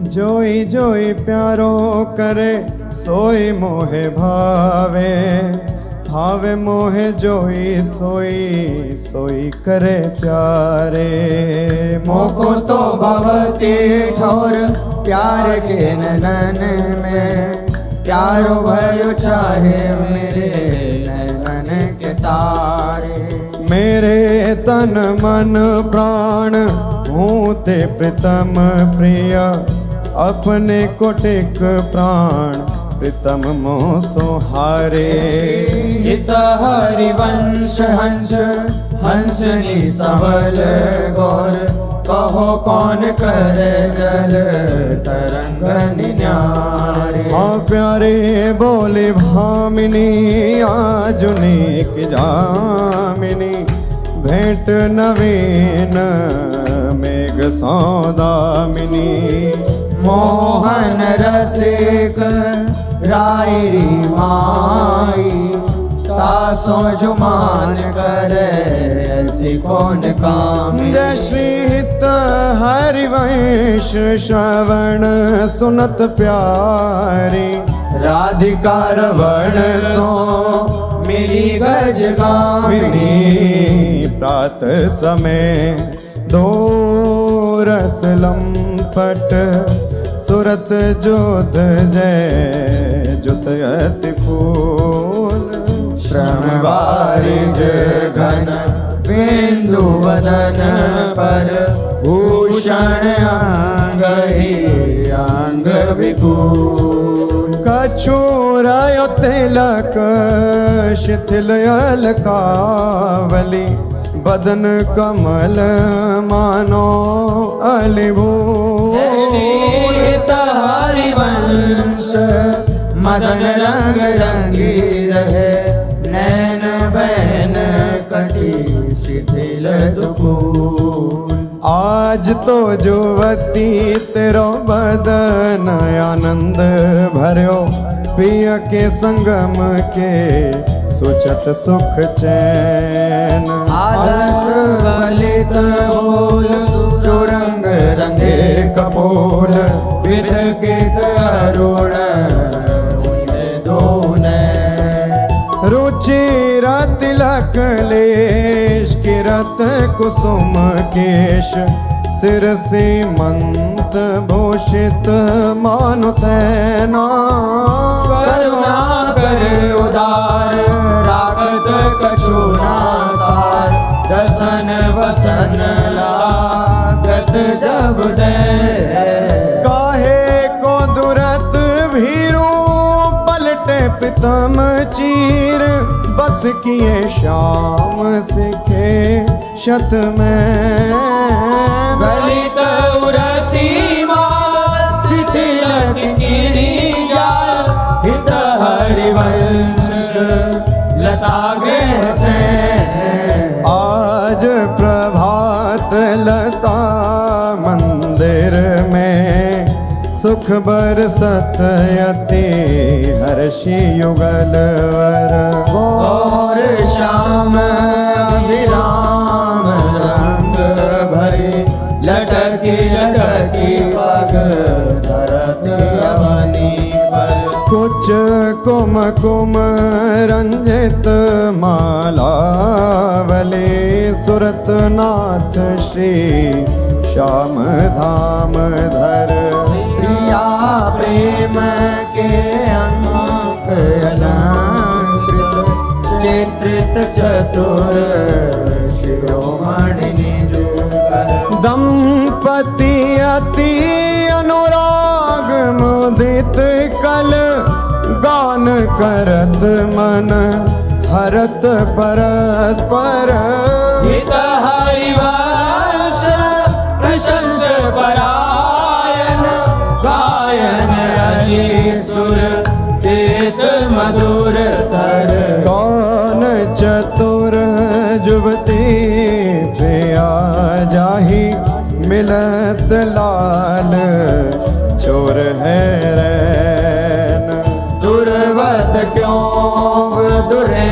जोई जोई प्यारो करे सोई मोहे भावे, भावे मोहे जोई सोई सोई करे प्यारे। मोको तो भवती ठोर प्यार के नैनन में, प्यारो भयो चाहे मेरे नैनन के तारे। मेरे तन मन प्राण हूँ ते प्रीतम प्रिय, अपने कोटिक प्राण प्रीतम मोह सोहारे। हित हरिवंश हंस हंसनी सबल गौर, कहो कौन कर जल तरंग न्यारे। हाँ प्यारे बोले भामिनी आजुनिक जामिनी, भेंट नवीन मेघ सौदामिनी। मोहन रसिक रायरी माई, तासो जुमान करे ऐसी कौन काम। जय श्री हित हरिवंश श्रवण सुनत प्यारी, राधिका रवण सो मिली गज गामिनी। प्रात समय दो रस लंपट, सुरत जोध जय जुत अति फूल। श्रम बारिज घन बिंदु वदन पर, भूषण अंग ही अंग विपुल। कछुरायो तिलक शिथिल अलकावली, बदन कमल मानो अलिभूल। हरिवंश मदन रंग रंगी रहे, नैन बैन कटी शिथिल दुकूल। आज तो जुवती तेरो बदन आनंद भर्यो, पिय के संगम के सोचत सुख चैन। आलस वलित बोल सुरंग रंगे कपोल, विरकित अरुण रुचिर तिलक लेश किरत कुसुम केश, सिर सीमंत भूषित मानो तैना। करुणा कर उदार रागत कछुना सार, दसन वसन लागत जब दे। काहे को दुरत भीरू पलटे प्रीतम चीर, बस किए श्याम सिखे शत में। गलित उरसी माल शिथिल किनी जाल, हित हरिवंश लता गृह से। आज प्रभात लता मंदिर में, सुख बरसत यति हर्षि युगल वर। और श्याम अभिराम रंग भरे, लटकी लटकी पग धरत अवनी पर। कुछ कुम कुम रंजित मालावली, सुरत नाथ श्री श्याम धाम धर। प्रिया प्रेम के अंक अलंकृत, चित्रित चतुर शिरोमणि निजुकर। दंपति अति अनुराग मुदित कल, गान करत मन हरत परस्पर। हित हरिवंश प्रशंस परायण, गायन हरि सुर देत मधुर तर। कौन चतुर जुवती प्रिया जाही, मिलत लाल चोर है रैन। दुर्वत क्यों दुरे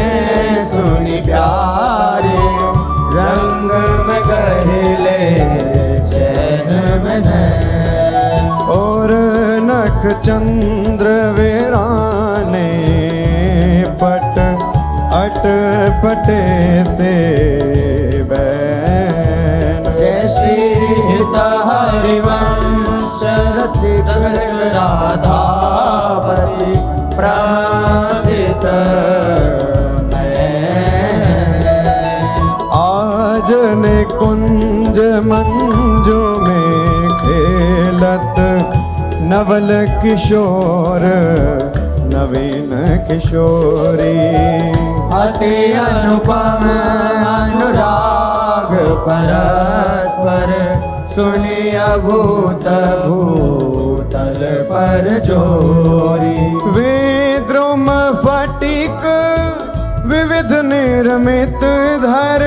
सुनि प्यारे, रंग में गहले चैन में नैन। और मुख चंद्र वीराने पट अट पटे से बैन। जय श्री हित हरिवंश रसिक राधापति प्रार्थित आज ने कुंज मंजू में खेलत नवल किशोर नवीन किशोरी। अति अनुपम अनुराग परस्पर सुनिय भूत भूतल पर जोरी। विद्रुम फटिक विविध निर्मित धर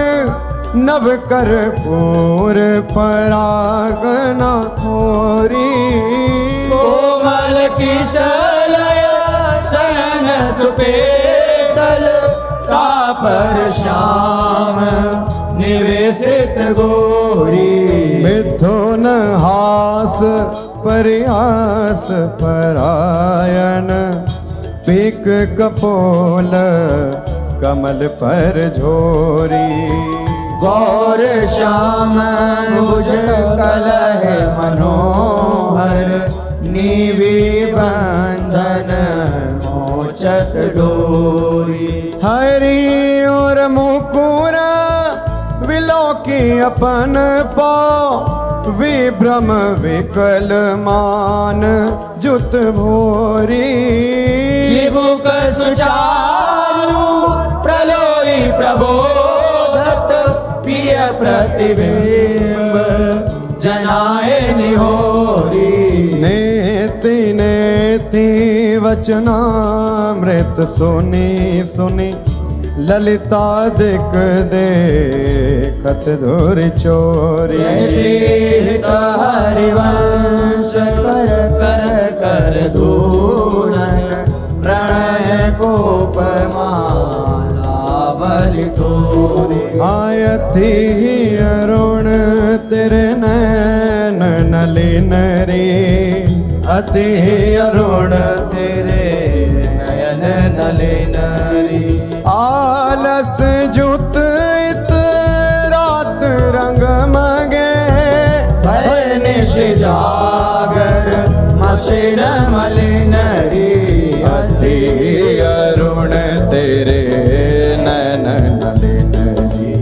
नव कर पूर परागना खोरी। कोमल किशलय सन सुपेशल कापर श्याम निवेशित गोरी। मिथुन हास परिहास परायण पीक कपोल कमल पर झोरी। गौर श्याम भुज कलह मनोहर नीवी बंधन मोचत डोरी। हरि और मुकुर विलोकी अपन पाँव विभ्रम विकल मान जुत भोरी। जीवुक सुचारु प्रलोई प्रबोधत प्रिय प्रतिबिंब जनाए निहोरी। नेति नेति वचनामृत सुनी सुनी ललिता दिक देखत धुर चोरी। जय श्री हित हरिवंश कर कर कर धूलन प्रणय कोपमाला बलि तोरी। आयति अरुण तेरे नैन नलिन रे। अति अरुण तेरे नयन नलिन री। आलस जुत इत रात रंग मगे। भय निश जागर मसिर मलिन री। अति अरुण तेरे नैन नलिन री।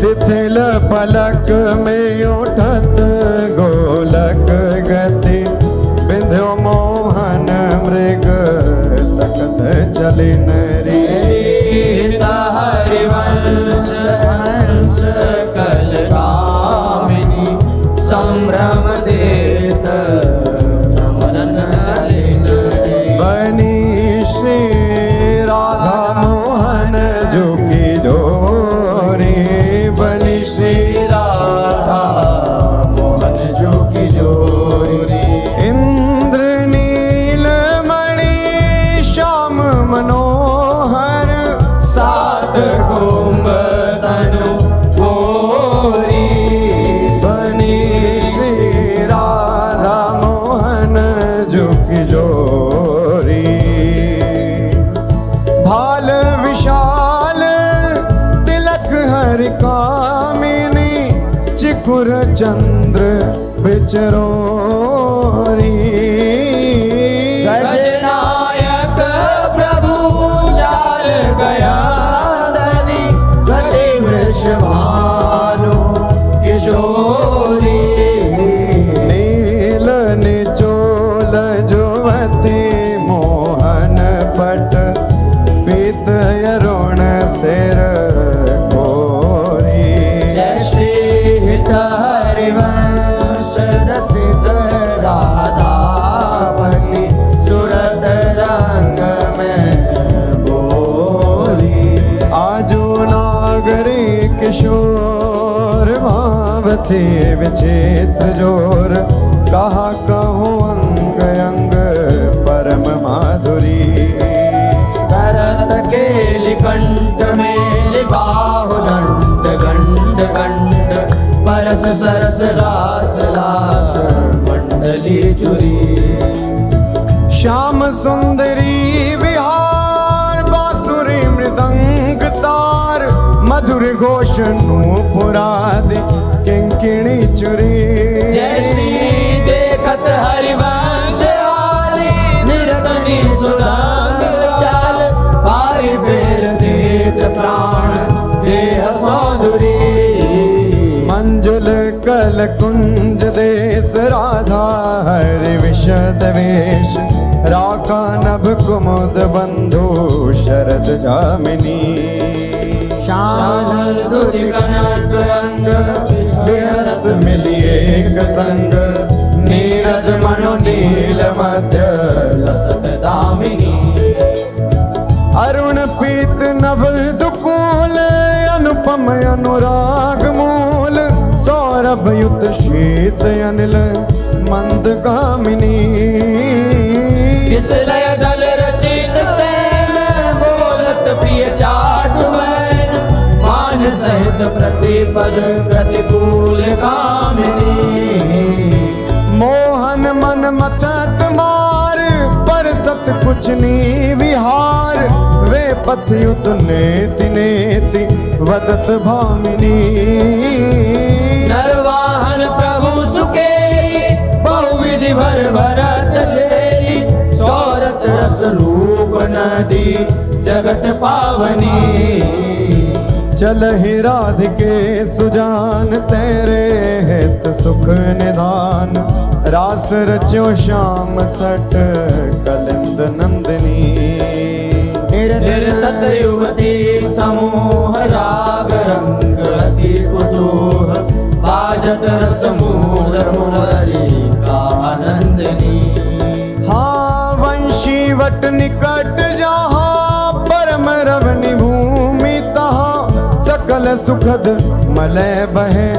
शिथिल पलक में उठत गोलक गति बिंध्यो मोहन मृग सकत चलिन री। हरिवंश हंस कलकामिनी संभ्रम देत नमन नलिन री। बनी श्री राधा मोहन झुकी जोरी। बनी श्री राधा मोहन जो की जोरी। इंद्र नीलमणि श्याम मनोहर सात कुंभ तनु गोरी। बनी श्री राधा मोहन झुकी जोरी। भाल विशाल तिलक हरि कामिनी चिकुर चंद्र बिचरोरी। गजनायक प्रभु चाल गया धनी गति वृषभानु किशोरी। नील निचोल जुवती मोहन पट पीत अरुण सिर घोरी। जय श्री हित हरिवंश रसिक राधापति सुरत रंग में बोरी। आजो नागरी किशोर भावती विचित्र जोर। कहा कहूँ अंग अंग परम माधुरी। भरत केलि कंठ मेलि बाहु दंड गंड गंड परस सरस रास लास मंडली चुरी। श्याम सुंदरी विहार बांसुरी मृदंग तार मधुर घोष नूपुरादि किंकिणी चुरी। जय श्री देखत हरिवंश आली निरतनी सुदाम चाल पारि फेर देत प्राण देह सौंदरी। मंजुल कल कुंज देश राधा हरि विशद वेश राका नभ कुमुद बंधु शरद जामिनी। श्यामल दुर्गनक अंग विहरत मिली एक संग नीरद मनो नील मध्य लसत दामिनी। अरुण पीत नभ दुकूल अनुपम अनुराग मूल सौरभ युत शीत अनिल मंद गामिनी। किस लय दल रचित सैन बोलत प्रिय चाट वैन मान सहित प्रतिपद प्रतिकूल कामिनी। मोहन मन मथत मार पर सत कुछ नी विहार वे पथ युत नेति नेति वदत भामिनी। नरवाहन प्रभु सुकेरी बहुविधि भर भरत झेली सौरत रस रूप नदी जगत पावनी। चल ही राधिके सुजान तेरे हित सुख निधान रास रच्यो श्याम तट कलिंद नंदिनी। निर्तत युवती समूह राग रंग अति कुतूह बाजत रस मूल मुरली का आनंदनी। हाँ वंशी वट निकट जहाँ परम रवनि भूमि तहाँ सकल सुखद मलय बहे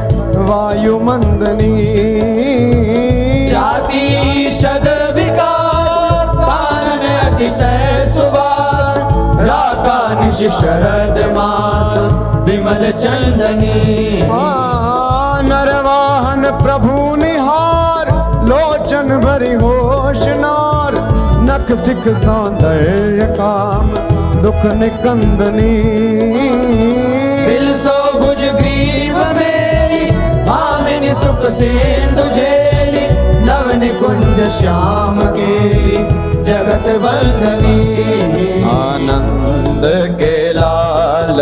वायु मंदनी। जाति शद विकास कानन अतिशय सुवास राका निश शरद मास विमल चंदनी। नरवाहन प्रभु निहार लोचन भरी होश नार नख सिख सौंदर्य काम दुख निकंदनी। बिलसो भुज ग्रीव मेरी भामिनी सुख सिंधु झेली नवन कुंज श्याम केली जगत वंदनी। आनंद के लाल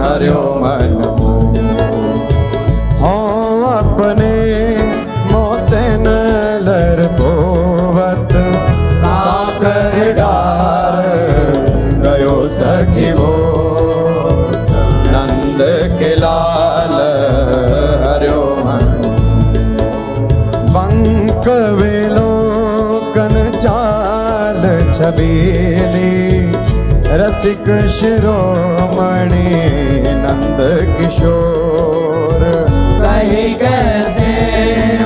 हरियो मन हो अपने मोते नलर पोवत काकर डार गयो सखी वो नंद के लाल हरियो मन बंक वेलो कन चाल छबीली रसिक शिरोमणि नंद किशोर। कही कैसे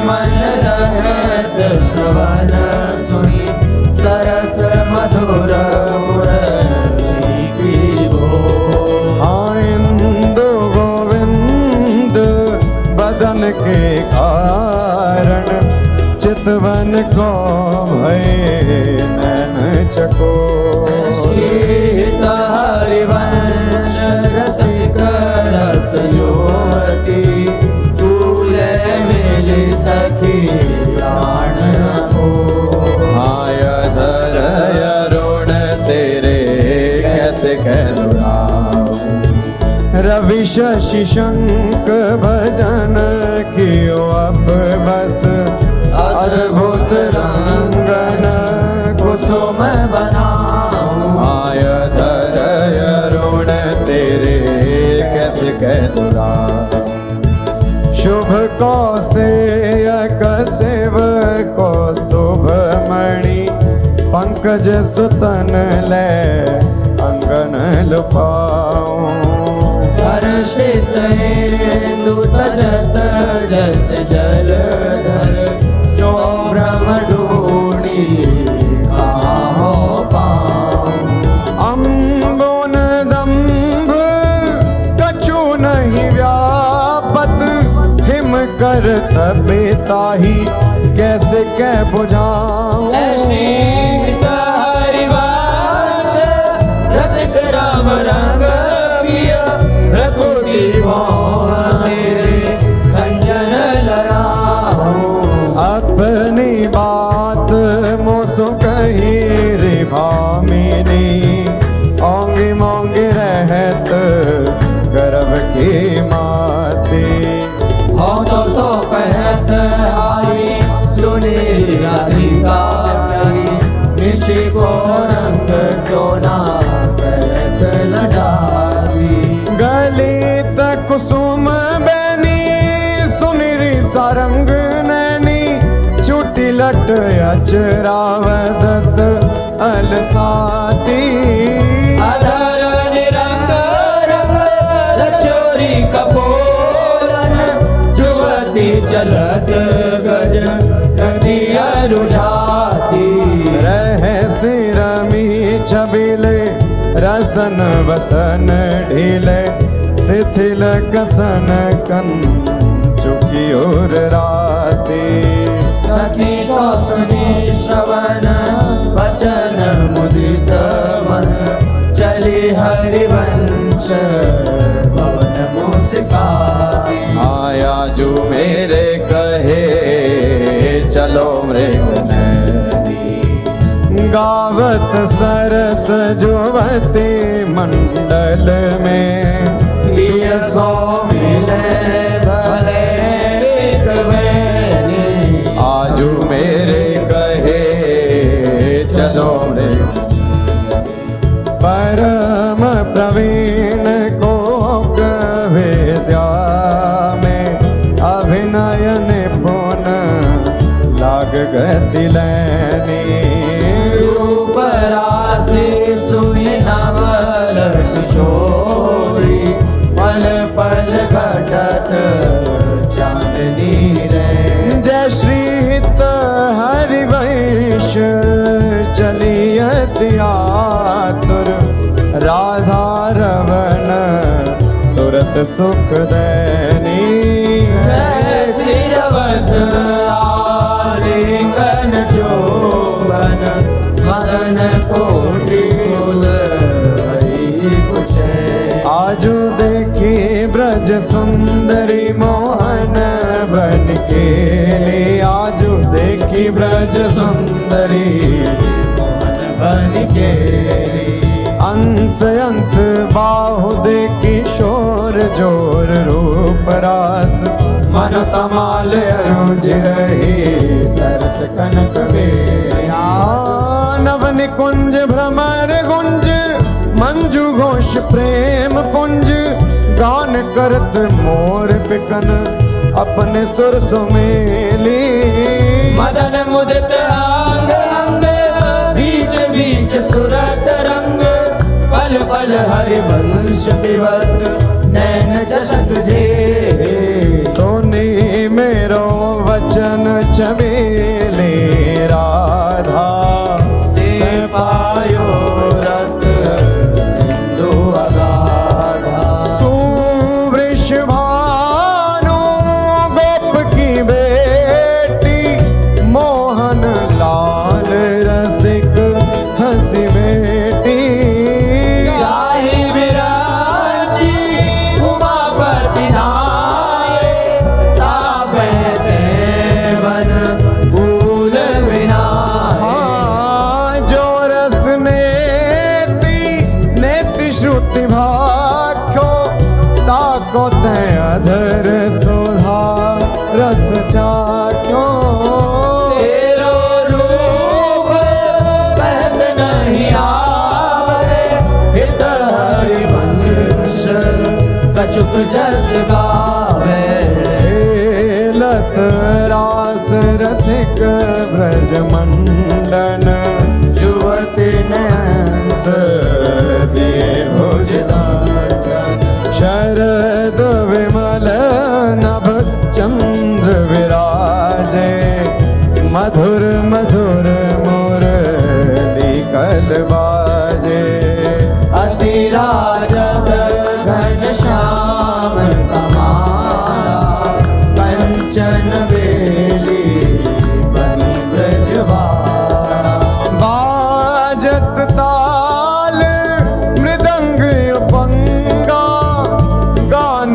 मन रहत श्रवण सुनी सरस मधुर मुरली की बोल। इंदु गोविंद बदन के कारण चितवन को भय नैन चको। शीत हरिवंश रसिक रस युवती तूले मिली सखी प्राण हो। आय धर अरुण तेरे कैसे कहलुराऊं रवि शशि शंक भजन कियो अब बस अद्भुत रंगन कुसुम बनाऊं। आय धर अरुण तेरे कैसे कहलुराऊं शुभ कौसेयक सेव कौस्तुभ मणि पंकज सुतन ले अंगन लुपाऊं। हर्षित इंदु तजत जस जलधर सौभ्रम ढूंढी कहाँ हो पाऊं। अम्बोन दम्भ कछु नहीं व्यापत हिम कर तबे ताही कैसे कह बुझाऊं। श्री की भौं तेरे खंजन लड़ाऊं। अपनी बात मोसो कही रे भामिनी, ओंगी मोंगी रहत गर्भ की माती। हो तो सो कहत आई सुनी राधिका प्यारी, निशि को रंग चोना कहत लजाती। गलित कुसुम बैनी सुनिरी सारंग नैनी, चुटी लट अचरावदत अलसाती। अधर निरंग रंग रचोरी कपोलन, जुवती चलत गज गदिया रुझाती। रहस्य रमी छबिले रसन वसन ढीले, शिथिल कसन कन चुकी और राती। सखी सो सुनी श्रवण वचन मुदित मन, चली हरिवंश भवन मुस्काती। आया जो मेरे कहे चलो मृग नदी, गावत सरस जुवती मंडल में। प्रिय सो मिले भले बिकवैनी, आजू मेरे कहे चलो मृग। परम प्रवीण को विद्या में, अभिनय निपुण लाग गति लैनी। रूप राशि सुनि नवल किशोरी, पल पल घटत चांदनी रे। जय श्री हित हरिवंश चलियत आतुर, राधा रवण सुरत सुख दैनी। सिरवस आलिंगन चोबन, मदन कोटि कुल हरि कुशे। आजू देखी ब्रज सुंदरी मोहन बन के ले, आजू देखी ब्रज सुंदरी मोहन बन के। अंश अंश बाहु देखी शोर जोर रूप रास, मन तमाल अरुज रही सरस कनक बेया। नव निकुंज भ्रमर गुंज मंजू घोष प्रेम पुंज, गान करत मोर पिकन अपने सुर सुमेली। मदन मुदित अंग अंग, बीच बीच सुरत रंग, पल पल हरिवंश विवत नैन चसक जे। सोनी मेरो वचन छबेले राधा, ते पायो रस सिंधु अगाधा। तू वृषभानु गोप की बेटी, मोहन लाल रसिक हंसी बेटी। जाहि विराजी उमापति नाये, तापे देवन भूल विनाये। हाँ, जो रस नेति श्रुति भाख्यो, ताको ते अधर सुधा रस चाख्यो। तेरो रूप कहत नहीं आवे, हित हरिवंश कछुक जस गावे। लत रास रसिक ब्रज मंडन, जुवति नैंस दिए भुजदान। शरद विमल नभ चंद्र विराजे, मधुर मधुर मुरली कल बाजे। अति राजत घन श्याम कमाला, कंचन बेली बनी ब्रजवाड़ा। बाजत ताल मृदंग उपंगा, गान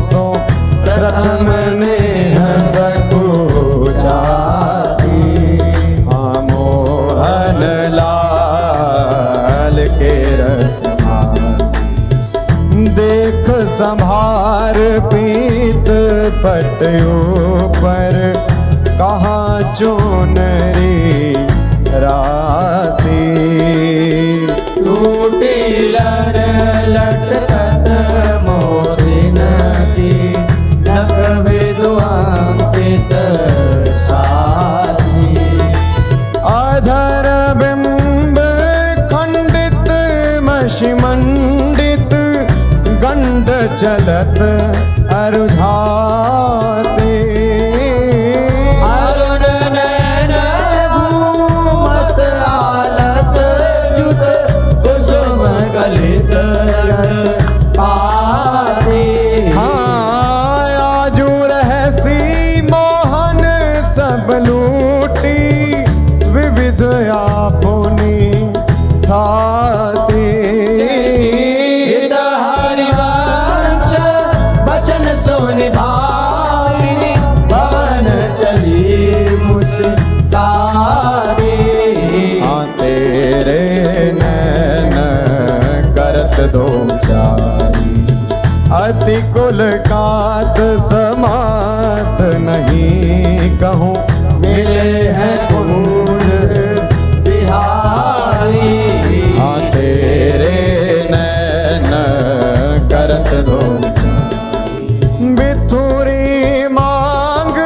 सो प्रथम नेह सकुचाती मोहन लाल के रसमाल देख संभार पीत पटयो पर कहाँ चुनरी राती टूटी लर लटकत मोदिन की नख विद्वांपित छाती अधर बिंब खंडित मशिमंडित गंड चलत अरुझाते अरुण नयन घूमत आलस जुत कुसुम गलित पाती आजू रहसी मोहन सब लूटी विविध आपुनी थाती हित हरिवंश बचन सुनि भाविनी भवन चली मुस्तारी तेरे नैन करत दो चारी अति कुल कात समात नहीं कहूँ मिले हैं कुंज बिहारी तेरे नैन करत दो बिथुरी मांग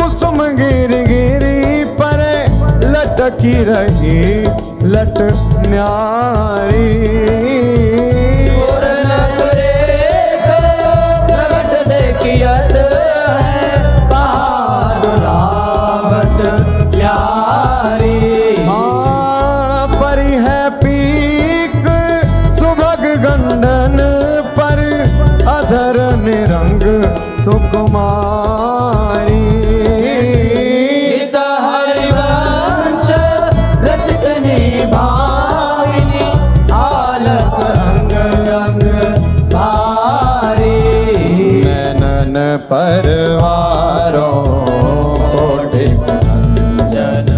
कुसुम गिर गिरी पर लटकी रही लट न्यारी और नगरेख प्रगट देखियत है बहादुरावत प्यारी परी है पीक सुभग गंडन पर अधर निरंग सुकुमारी हित हरिवंश रसिकनी भाविनी आलस अंग अंग भारी नैनन परवारों कोटिक जन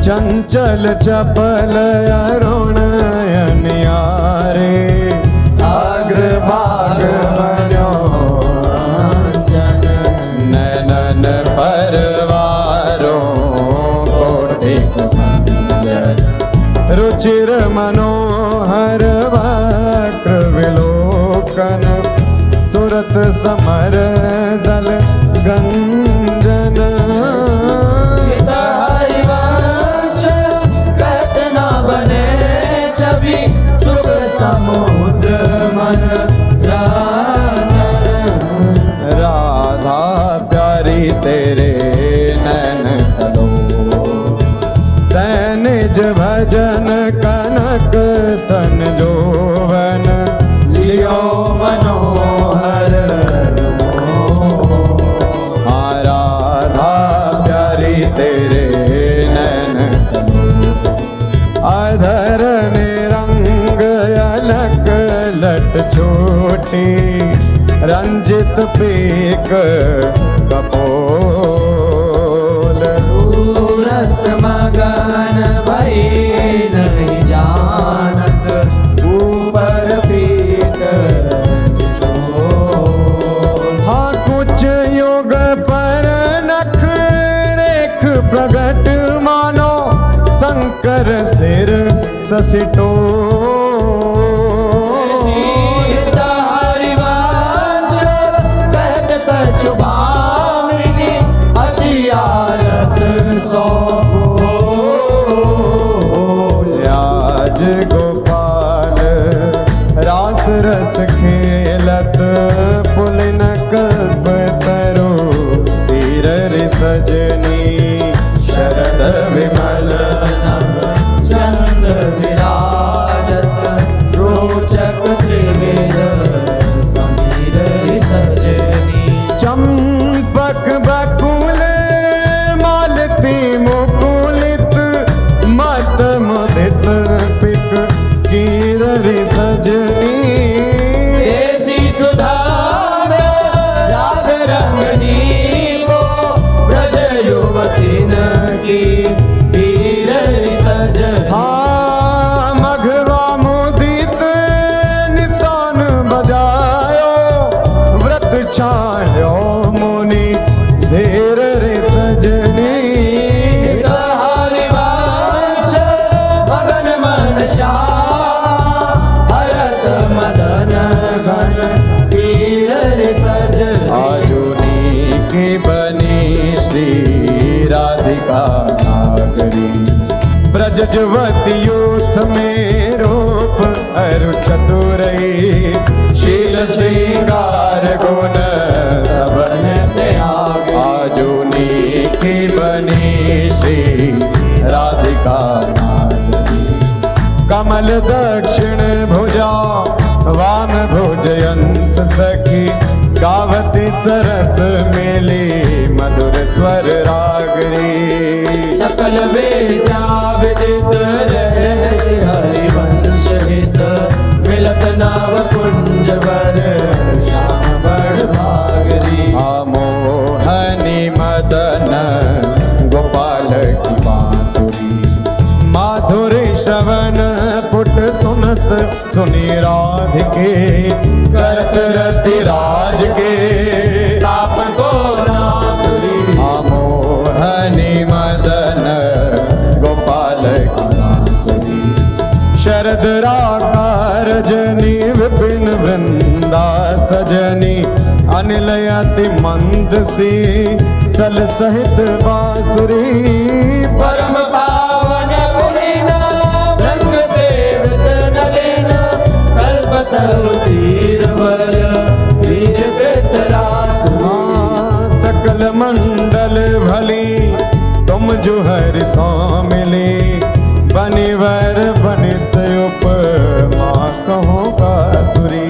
चंचल चपल अरुण अनियारे अग्रभाग बन्यो जन नैनन परवारों कोटिक जन रुचिर मनोहर वक्र विलोकन सुरत समर दल गंजन हित हरिवंश कहत न बने छवि सुख समुद्र मन रंजन राधा प्यारी तेरे नैन सलो तैन निज भजन कनक तन जोवन लियो मनोहर हाँ राधा प्यारी तेरे नैन सलो अधर निरंग अलक लट छोटी रंजित पीक कपोल रस मगन भई नहीं जानत ऊपर पीत बिछोल। हाँ कुछ युग पर नख रेख प्रगट मानो शंकर सिर ससिटो सीत हरिवंश कहत कछु भामिनी अति आलस सो आज गोपाल रास रस खेलत पुलिन कल्प तरु तीर सजनी शरद विमल नभ चंद्र विराजत रोचक त्रिविध समीर सजनी चंपक बकुल मालती मुकुलित मत मुदित पिक कीर सजनी देसी सुधा आजुनी की बनी श्री राधिका नागरी ब्रज जुवती यूथ में रूप अरु चतुरई शील श्रृंगार गुण सबन त्याग आजुनी की बनी श्री राधिका नागरी कमल दक्षिण भुजा वाम भुजयंस सखी गावती सरस मेली मधुर स्वर रागरी सकल वेदा विदित रहस्य हरिवंश हित मिलत नाव कुंज वर श्याम बड़ भागरी मोहनी मदन गोपाल की बांसुरी माधुरी श्रवण पुट सुनत सुनी राधिके करत रति राज के ताप को नासुरी मोहनी मदन गोपाल की बांसुरी शरद राका रजनी विपिन वृंदा सजनी अनिल अति मंद सी तल सहित बांसुरी परम पावन पुनीन रंग सेवित नलिन कल्पतरु तीर वर वीर कृतरासुरी सकल मंडल भली तुम जो हर मिले बनिवर बनित उपमा कहो बांसुरी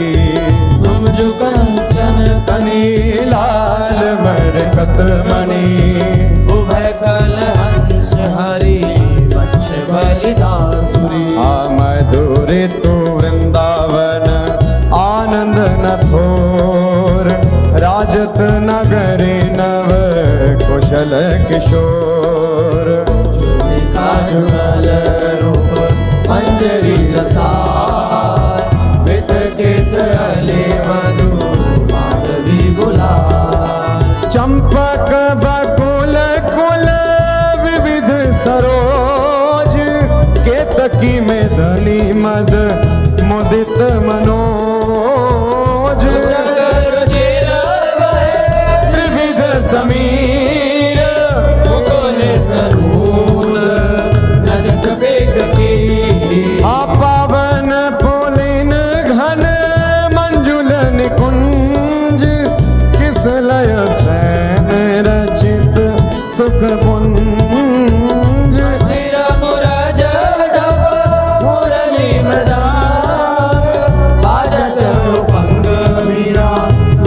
तुम जो कंचन कनी लाल मरकत मणि उभय कल हंस हरि वंश बलिदासुरी मधुर तू वृंदावन आनंद न थोर राजत नगरी नव कुशल किशोर जुगल रूप मंजरी रसार वित कित अले मधु माधवी गुलाल चंपक बकुल कुल विविध सरोज केतकी में धनी मद मुदित मनोज जगर चेर त्रिविध समीर मुकुल तरूल नरक बेग की पावन पुलिन घन मंजुल निकुंज किस लय सैन रचित सुख पुंज मेरा मुराज डब मुरली मृदांग बाजत उपंग वीणा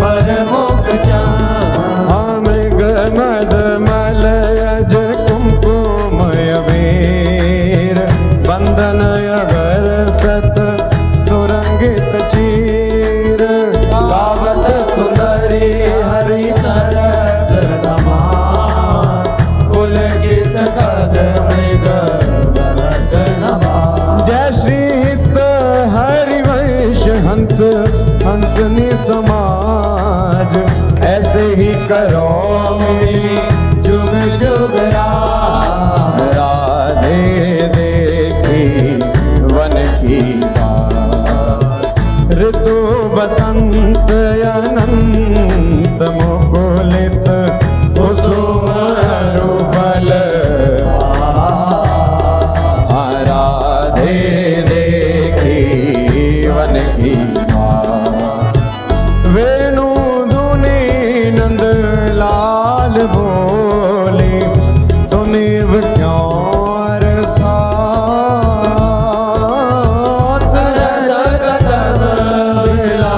वर मुख चांद मृग मद मलयज कुमकुमय वीर बंदन अगर सत सुरंगित चीर गावत सुंदरी हरि सरस धमार पुलकित कद मृग वर्धनवा जय श्री हित हरिवंश हंस हंसनी समाज ऐसे ही करो मिली जुग जुग राधे देखी वन की बात ऋतु बसंत अनंत मुकुलित कुसुम रुफल राधे देखी वन की बात वेणु धुनी नंद लाल बोले सुनिव क्यों साथ करद कदम मिला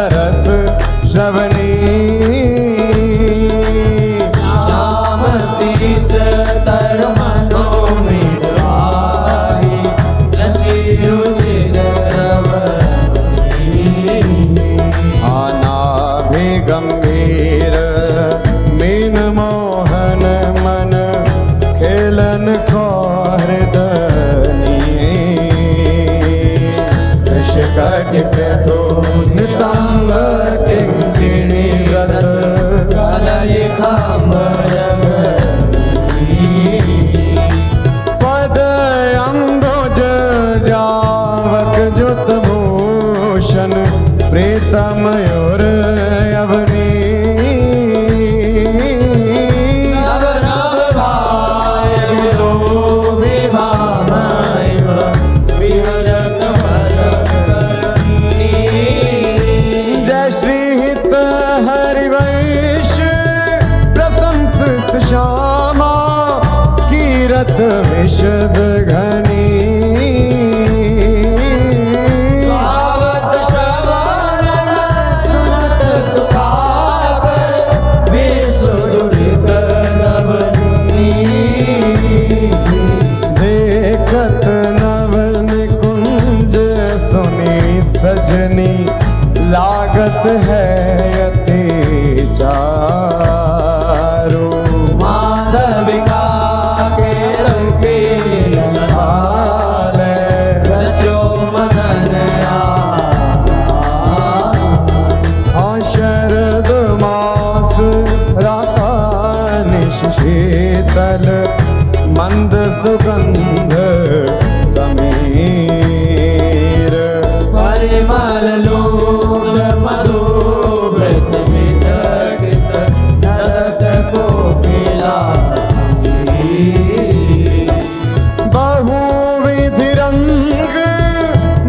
सरस श्रवणी श्याम शीस तर मनो मिडवाई लची रुचिर रवनी आनाभि गंभीर मीन मोहन मन खेलन को हृदनी कृषकटि प्रथो नितंग किंकिणी व्रत कलय पद अंगोज जावक जुत भूषण प्रीतमयूर अवनी नव नव भाय विलोभि भामैव विहरत वरकरणी जय श्री हित हरिवंश प्रशंसित श्यामा कीरत विशद घनी गावत श्रवण सुनत सुखाकर विसुदुरित नवनी देखत नवन कुंज सुनी सजनी लागत है अति चारू माधविका के रंगे लताले रचो मदन हाँ शरद मास राकानिश शीतल मंद सुगंध समीर परिमल लोल मधु व्रत वितकित नदत कोकिला बहुविधि रंग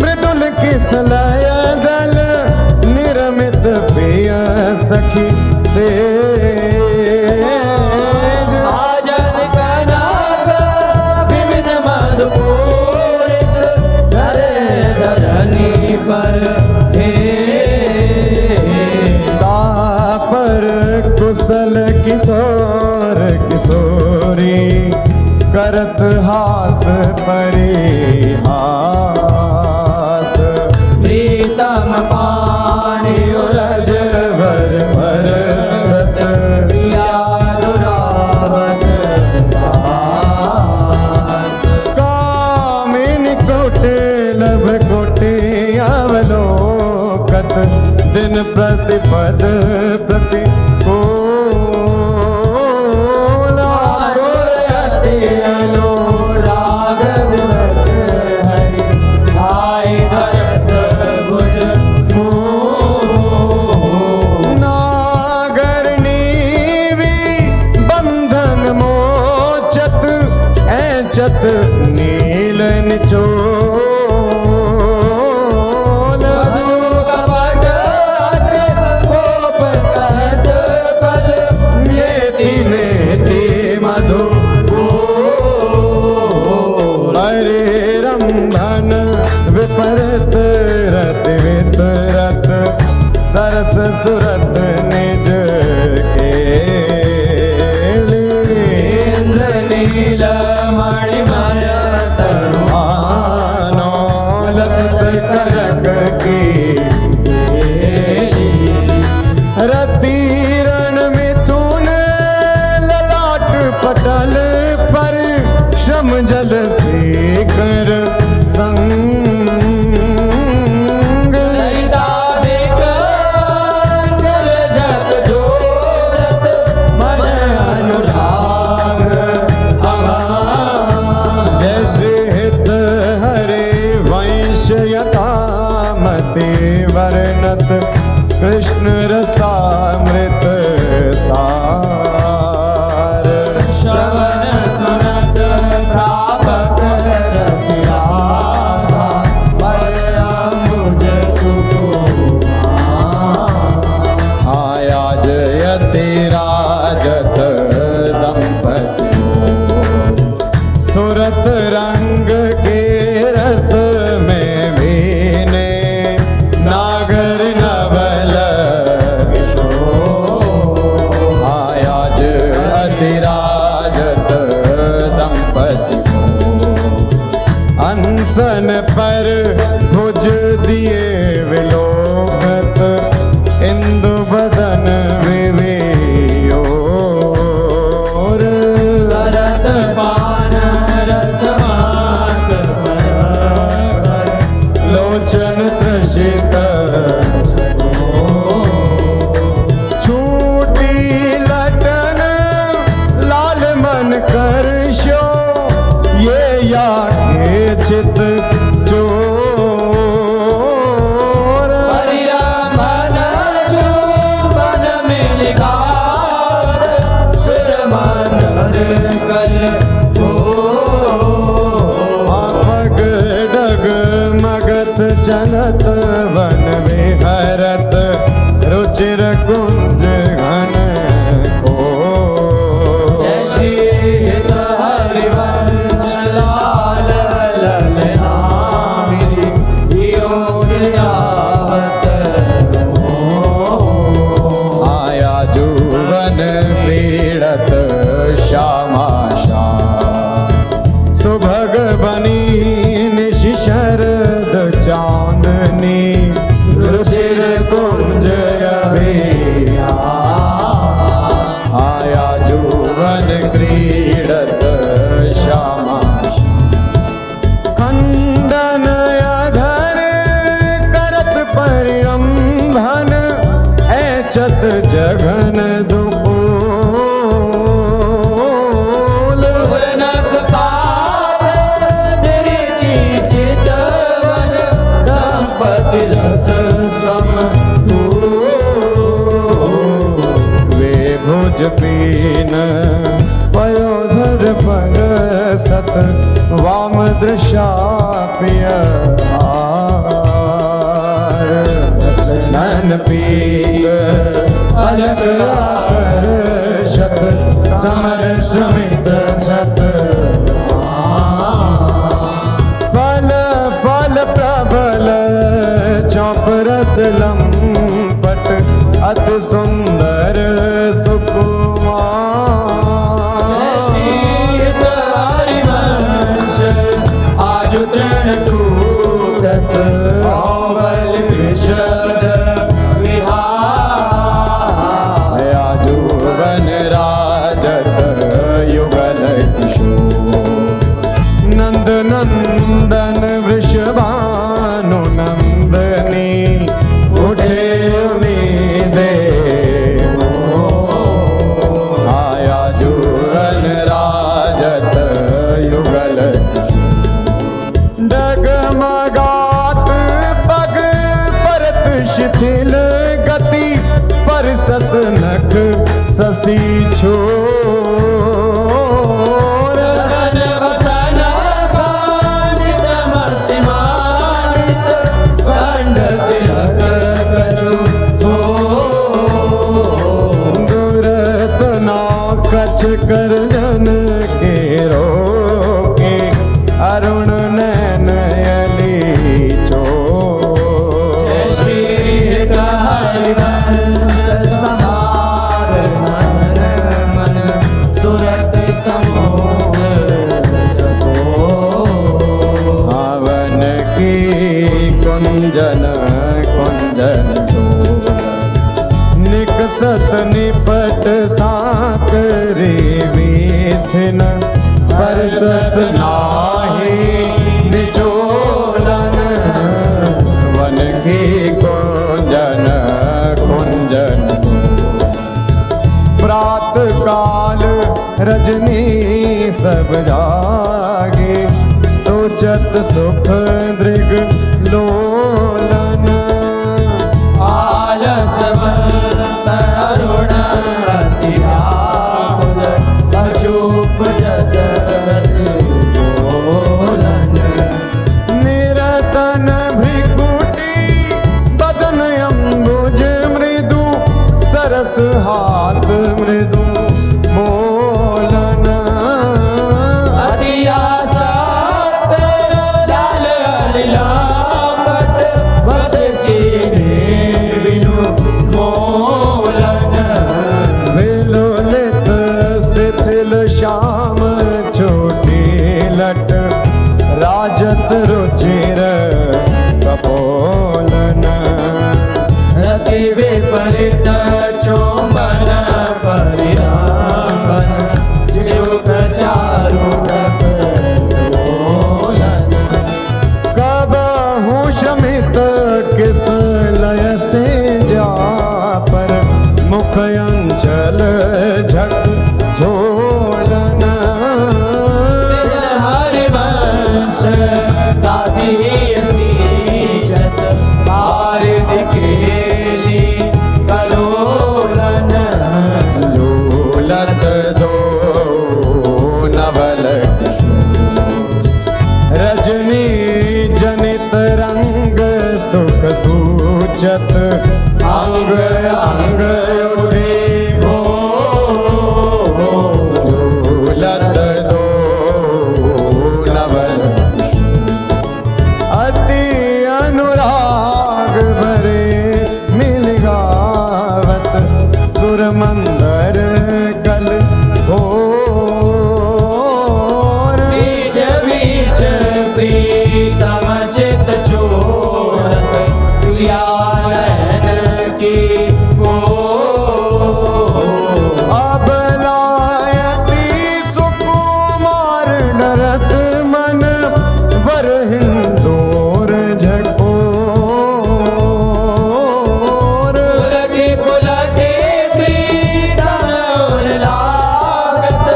मृदुल किसलय दल निर्मित प्रिय सखी से आजन कनक विविध मधुपूरित धरे धरनी पर हे तापर कुशल किशोर किशोरी करत हास परिहास प्रीतम पानी उलझ वर बरसत दुरावत पास कामिनी कोटे लभ कोटे अवलोकत दिन प्रतिपद प्रति राग विवश हरि भाई धरत भुज नागर नीवी बंधन मोचत ऐचत नील निचोल मधु कपट कोप कहत कल नेति नेति मधु हरे रंभन विपरत रत वितरत सरस सुरत निज केली इंद्र नील मणिमय आनो लसत करक की रति रण मिथुन ललाट पटल पर श्रम जल सेकर संग ललितादिक जल जग जोरत मन अनुराग अभाग जय श्री हित हरे वंश यथामति वर्णत कृष्ण रसामृत सार श्रवण सुनत प्रापक रतिराधा परमुज सुकुमार आया जयति राजत दंपति सुरत रंग के रस में भीने नागर नवल इंदु बदन विवेयोर करत पान रसमात परस्पर लोचन त्रसित छूटी लटन लाल मन करशो ये याके चित चोर परिरमण जो मन में लिखावत सुर मंदर कल हो पग डग मगत चलत वन विहरत रुचिर कुंज घन को जय श्री हित हरिवंश लाल ललनामिनी योग जावत हो आया जुवन पीड़त श्यामा सुभग बनी निशि शरद चांदनी रुचिर कुंज अभिया आया जुवन क्रीडत श्यामा खंडन अधर करत परिरंभन ऐचत जघन दुपोल पूर्णक पाप निरिचि चितवन दंपति रस समूह वे भुज पीन पयोधर पर सत वाम दृशाप्य नन पीक अलग आकर्षक समर समित सत फल फल प्रबल चौपरत लंपट अति सुंदर सुकुमार श्रीत हरिवंश आजु तृण कूटत औबल विशद विहार आजुवन राजत युगल किशोर नंद नंदन वृषभानु नंदनी उठे उम्मीदे आया जुवन राजत युगल डगमगात पग परत शिथिल गति परसत नख ससी छोर रसन वसन पांडित मसिमानित खंड तिलक कछु हो दुरत ना कछ कर जन के रोके अरुण नैन यली चो जय श्री हरिवंश संहार नर मन सुरत समूह जपो हवन की कुंजन कुंजन निकसत निपट साकरे विथिन परसत नाही निचोलन वन की कुंजन कुंजन प्रात काल रजनी सब जागे सोचत सुख दृग लोलन आलसवंत अरुण अति व्याकुल अचूप जगत बोलन निरतन भृकुटी बदन अम्बुज मृदु सरस हाथ मृदु मोलन अति आसक्त लाल लापट बस की बिनु मोलन विलोलित शिथिल श्याम छोटी लट राजत रुचिर कपोलन रति विपर परित चोंबन परिरांबन जुग चारु डोलन। कब हूँ शमित किस लय से जा पर मुख अंचल झक झोलन। हरिवंश दासी सींचत आरद केली कलोलन। झूलत दो नवल रजनी जनित रंग सुख सूचत अंग अंग उड़े हो। झूलत दो नवल अति अनुराग भरे मिल गावत सुर मंदर कल भोर। बीच बीच प्रीतम चित छोड़त नयन की ओर। अब लायती सुकुमार डरत मन वर हिंदोर झकोर। पुलके प्रीतम और लागत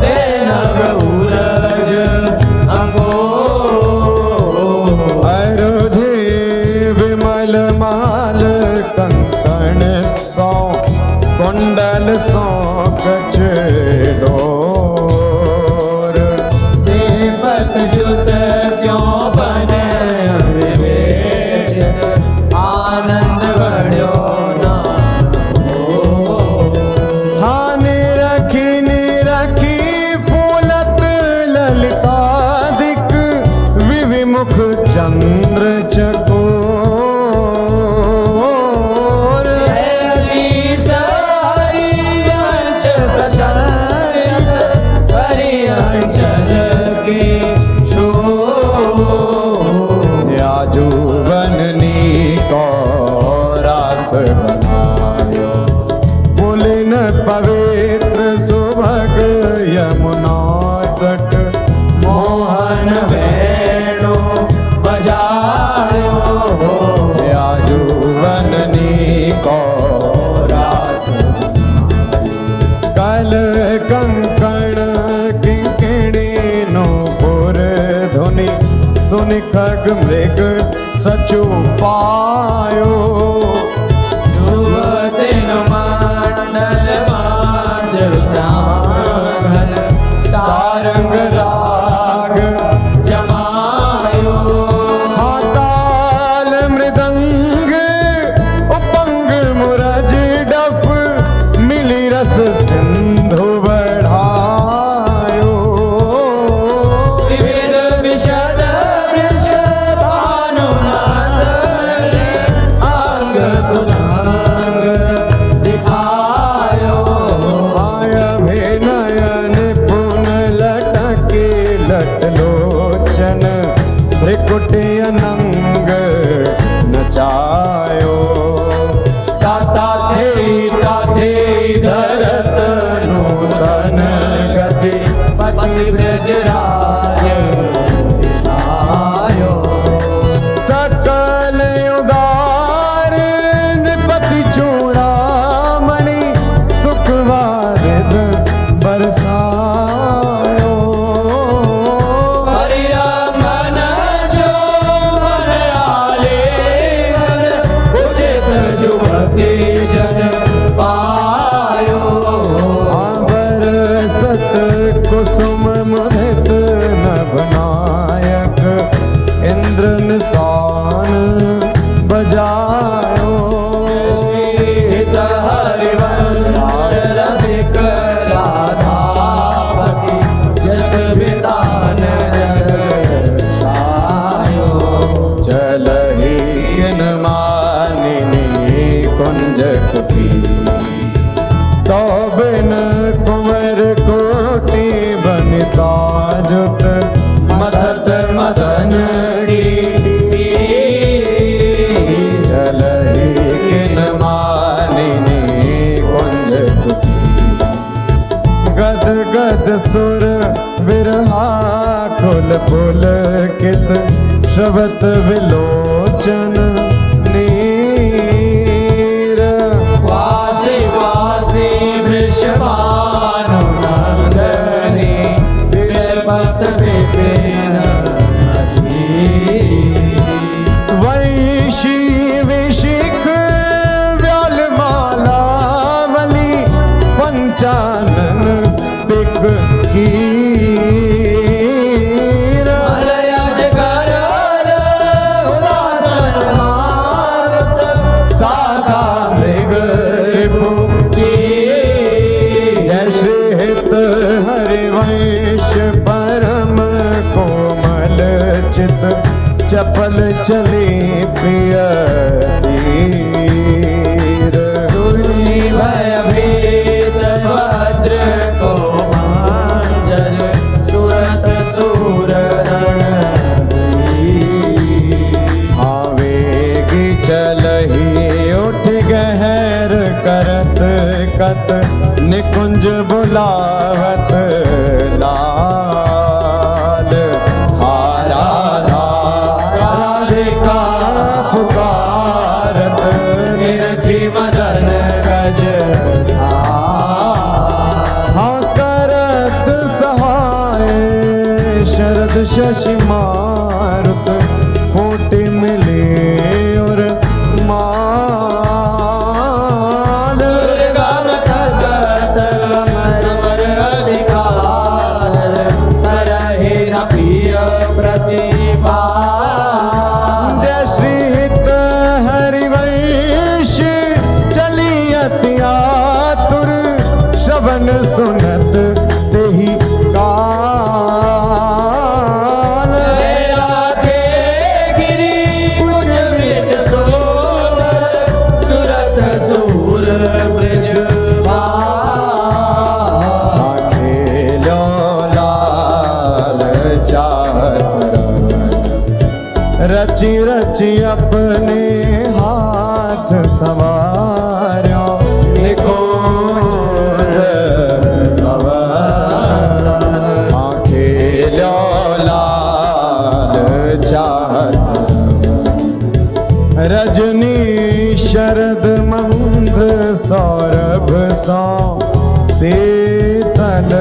देनव उरज अंगोर। अरुझे विमल माल कंकण सौ कुंडल सौ कछ डोर। दीपक जुत क्यों बने विवेच आनंद बढ़्यो ना हो। हाँ निरखी फूलत ललितादिक विविमुख चंद्र चकोर। ऐसी सारी अंश प्रशंसित हरि अंचल के शोर। याजुवननी को रास बनायो पुलिन पवित्र सुभग यमुना तट। मोहन वेणु बजायो याजुवननी को रास। कल कंकण किंकिणी नो पुर धुनि सुनि खग मृग सचु पायो। युवतिन मंडल बांध श्यामघन सारंग राग जमायो। हाताल मृदंग उपंग मुरज डफ मिली रस सिंधु बढ़ायो। विविध विशद वृष भानुनाथ अंग सुधांग दिखायो। आय अभिनयन पुन लटके लटलोचन भ्रिकुटी अनंग नचायो। ताता थे धरत नूतन गति पति ब्रजराज आयो। सकल उदार निपति चूड़ामणि सुखवारिद बरसायो। हरि रामन जो मन आलिंगन उचित जुगति जन पायो। बरसत कुसुम मुदित नभनायक इंद्र निशान बजायो। श्रीत हरिवंश रसिक राधापति जस वितान जग छायो। चलहि किन मानिनी कुंज कुटी तो बिन कुंवर कोटि बनिता जुत मथत मदन की। चलहि किन मान फल पुलकित श्रवत विलोचन नीर वासी वासी वृषभानुनंदनी विरपत विपिन वैशी विशिख व्यालमालावली पंचानन पिक कीर मलयज करल उदासन मारुत साखा मृग रिपु जय श्री हित हरिवंश परम कोमल चित चपल चले प्रिय धीर सुनी भयभीत वज्र को मांजर सुरत सूर आवेगी चलही उठ गहर करत कत निकुंज बुलावत लाल हारा राधिका पुकारत निरखी मदन गज हाँ करत सहाय शरद शशि मारुत फूटे मिले और माल दुर्गम थकत समर अधिकार तरहि न प्रिय प्रतिभा जय श्री हित हरिवंश चली अति आतुर श्रवण सुनत तेहि काल राखे गिरि कुछ बिच सोदर सुरत सूर ब्रज खेलो लाल चाहत रची रची अपने हाथ संवार्यो निकुंज भवन खेलो लाल चाहत रजनी शरद मंद सौरभ सौ शीतल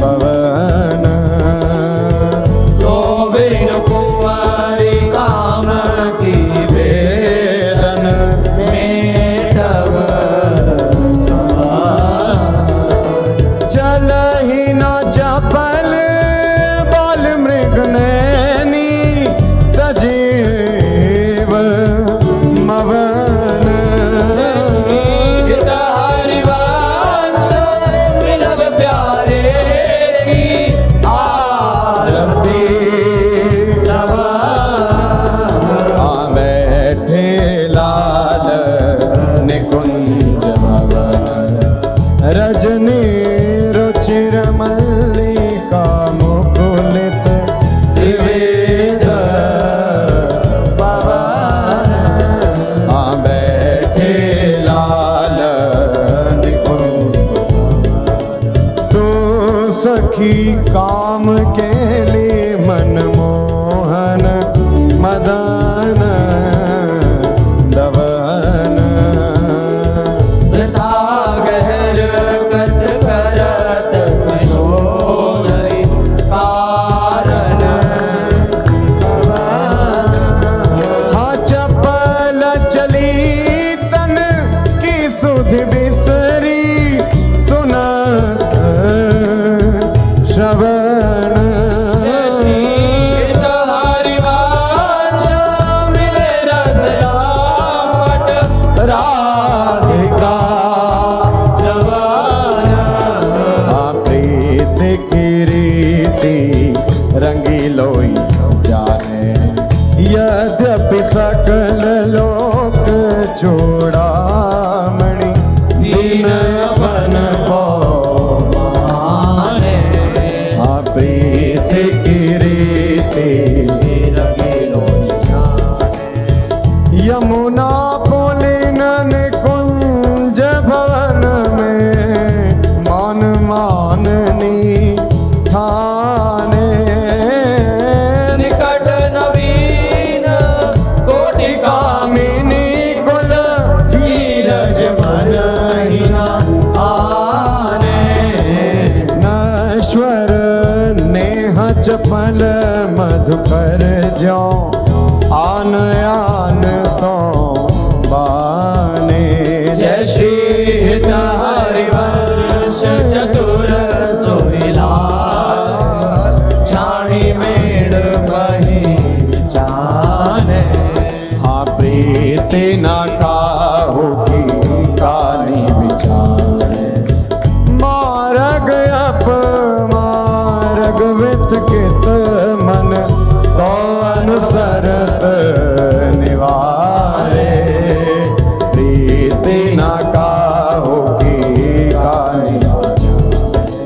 पवन गोविंद कुंवारी काम की वेदन मेटव चलहि न चपल बाल मृग नैनी तजीव मवन हरिवंश मिलव प्यारे की आरती तब बैठे लाल निकुंज भवन रजनी रुचिर मल्लिका मुकुलित त्रिवेद पवन बैठे लाल निकुंज तो सखी काम के लिए मनमोहन मदन दवन वृथा गहर कत करत किशोरी कारण हाँ चपल चली तन की सुध बिसरी सुनत श्रवण हरिवंश मिले रस लापट राधिका रवन प्रीत की रीति रंगीलोई जाने यद्यपि सकल लोक चूड़ामणि कर जो आन आन सो बाने। जय श्री हित हरिवंश चतुर सोहिलाल छाणी मेड़ पहचाने। हाँ प्रीति न काहू की कानी विचारे। मार्ग अपमार्ग वित कित मन तो अनुसरत निवारे। प्रीति न काहू की कानी विचारे।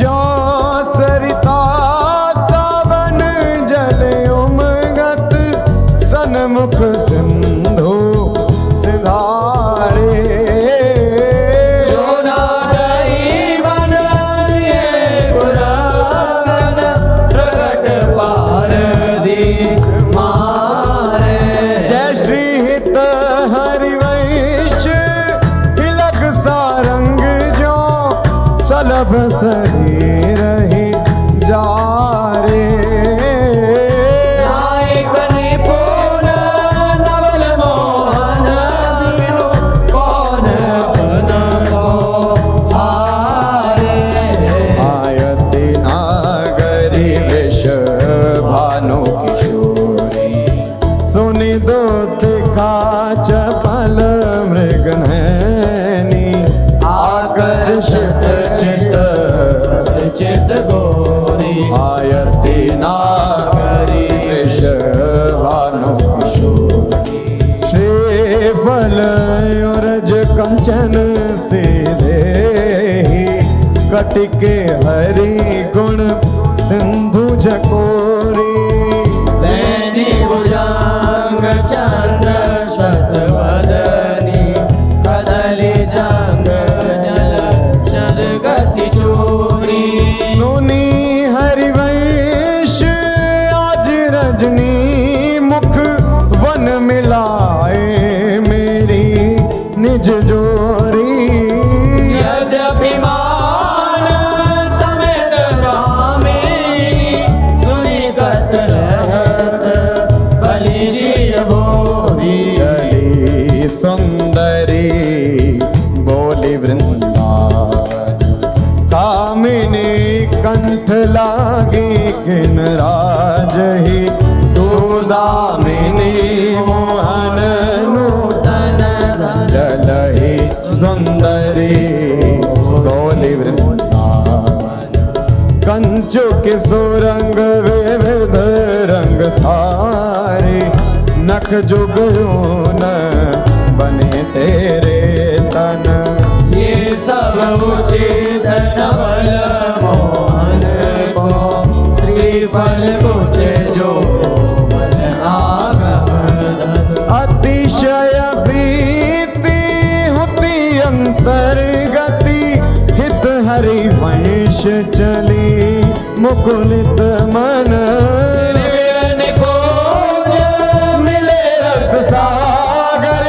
जो सरिता सावन जल उमगत सन्मुख सिंधु सिधारे। जो ना जाई बन लिए पुराण प्रगट पार दी मारे। जय श्री हित हरिवंश तिलक सारंग जो सलभ शरीर ही जारे। नायक निपुण नवल मोहन बिनु कौन बन को हारे। आयति नागरी विष भानु किशोरी। सुनि दूत का चपल मृगनैनी। आकर्षित चित चित गोरी। आयति नागरी विष भानु किशोरी। श्रीफल उरज कंचन सीधे कटिके हरि गुण सिंधु जकोरी। दैनी भुजंग चंद्र सतवदनी कदली जंग जल चर गति चोरी। सुनी हरिवंश आज रजनी मुख वन मिलाए मेरी निज जोरी। यद्यपि मान समेत स्वामी सुनी गत रहत बलि जिय भोरी। चली सुंदरी बोली वृंदावन। कामिनी कंठ लागी किन राज ही। तू दामिनी मोहन नूतन चलहि सुंदरी बोली वृंदावन। कंचु के सुरंग विविध रंग सारे। नख जुगनून बने तेरे तन। ये सब उचित नवल मोहन को श्रीफल कुछ जो मन आगमन। अतिशय प्रीति होती अंतर्गति। हित हरि वंश चली मुकुलित मन। मिलन को मिले रस सागर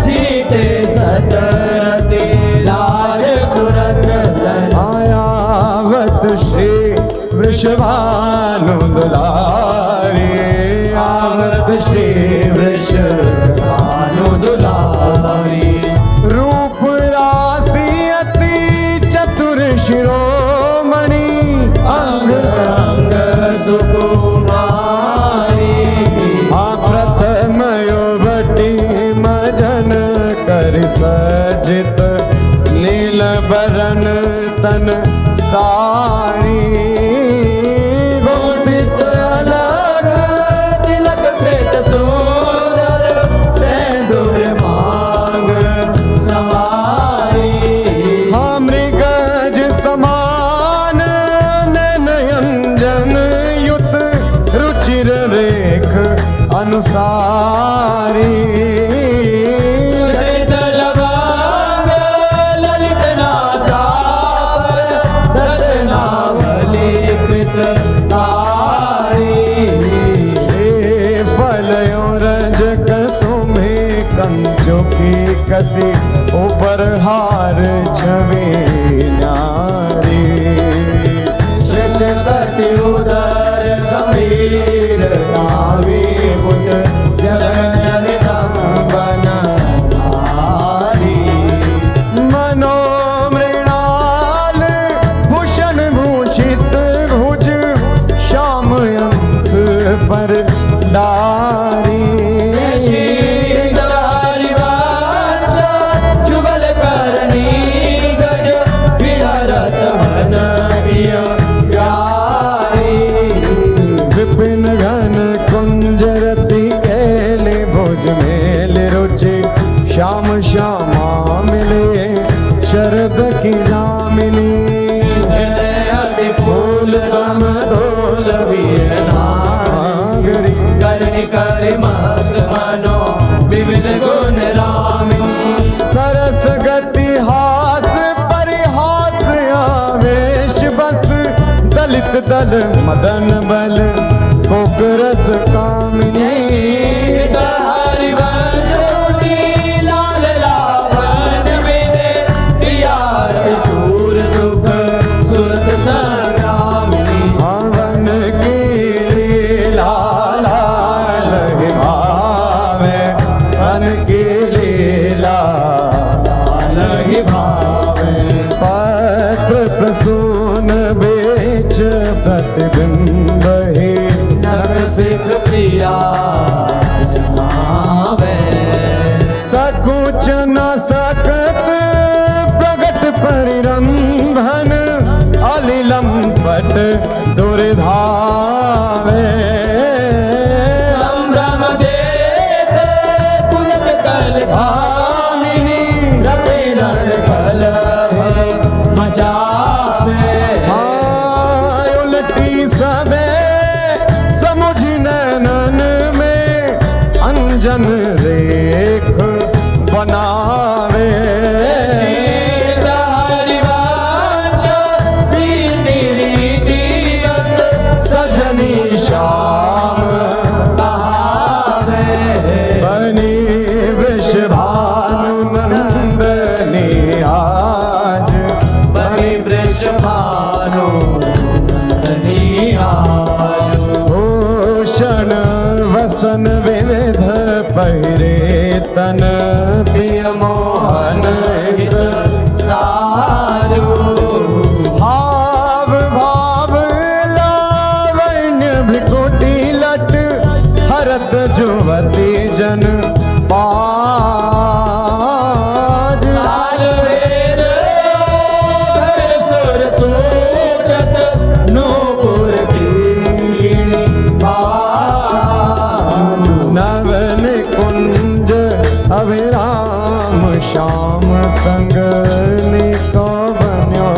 जीते सतरते लाज सुरत धन। आयावत श्री वृषभानु दुलारी। आवत श्री वृषभानु दुलारी। रूप राशि अति चतुर शिरोमणि। अंग अंग सुकुमारी। हाँ प्रथम युवटी मजन कर सजित। नील बरन तन सारी। गोपित अलग तिलक कृत सुंदर सेंदूर मांग सवारी। हाँ मृगज समान नयनजन युत रुचिर रेख अनुसारी। ललित लवांग ललित नासावर दस नावली कृत कारी। फल रज कसुमे कंचो की कसी। ऊपर हार छवि नारी। शिष कति उदर गंभीर प्रतिहास परिहास आवेश बस दलित दल मदन बल कोकरस कामिनी हरिवंश सुनी लाल लावन में दे प्रिया सूर सुख सुरत संग्रामिनी हवन की लीला लाल भावे हन की लीला लहि भावे पत्र प्रसून बेच प्रतिबिंब ही नग सिख प्रिया जमावे सकुच न सकत प्रगट परिरंभन अलिलम पट दुर्धावे संभ्रम देत पुलक कल भामिनी रति रण कलह मचावे उलटी सबे समुझ नैनन में अंजन रेख बनावे शीत हरिवंश बीती रीति यस सजनी श्याम बहावे बनी वृषभानु नंदनी आज बनी वृषभानु नंदनी आजु भूषण वसन विविध पहिरे तन प्रिय मोहन हित साजु भाव भाव लावण्य भ्रिकुटी लट हरत जुवती जन पाज लाल वेद धर सुर सूचत नूपुर पीणी बाजु नवन कुंज अभिराम श्याम संग निको बन्यो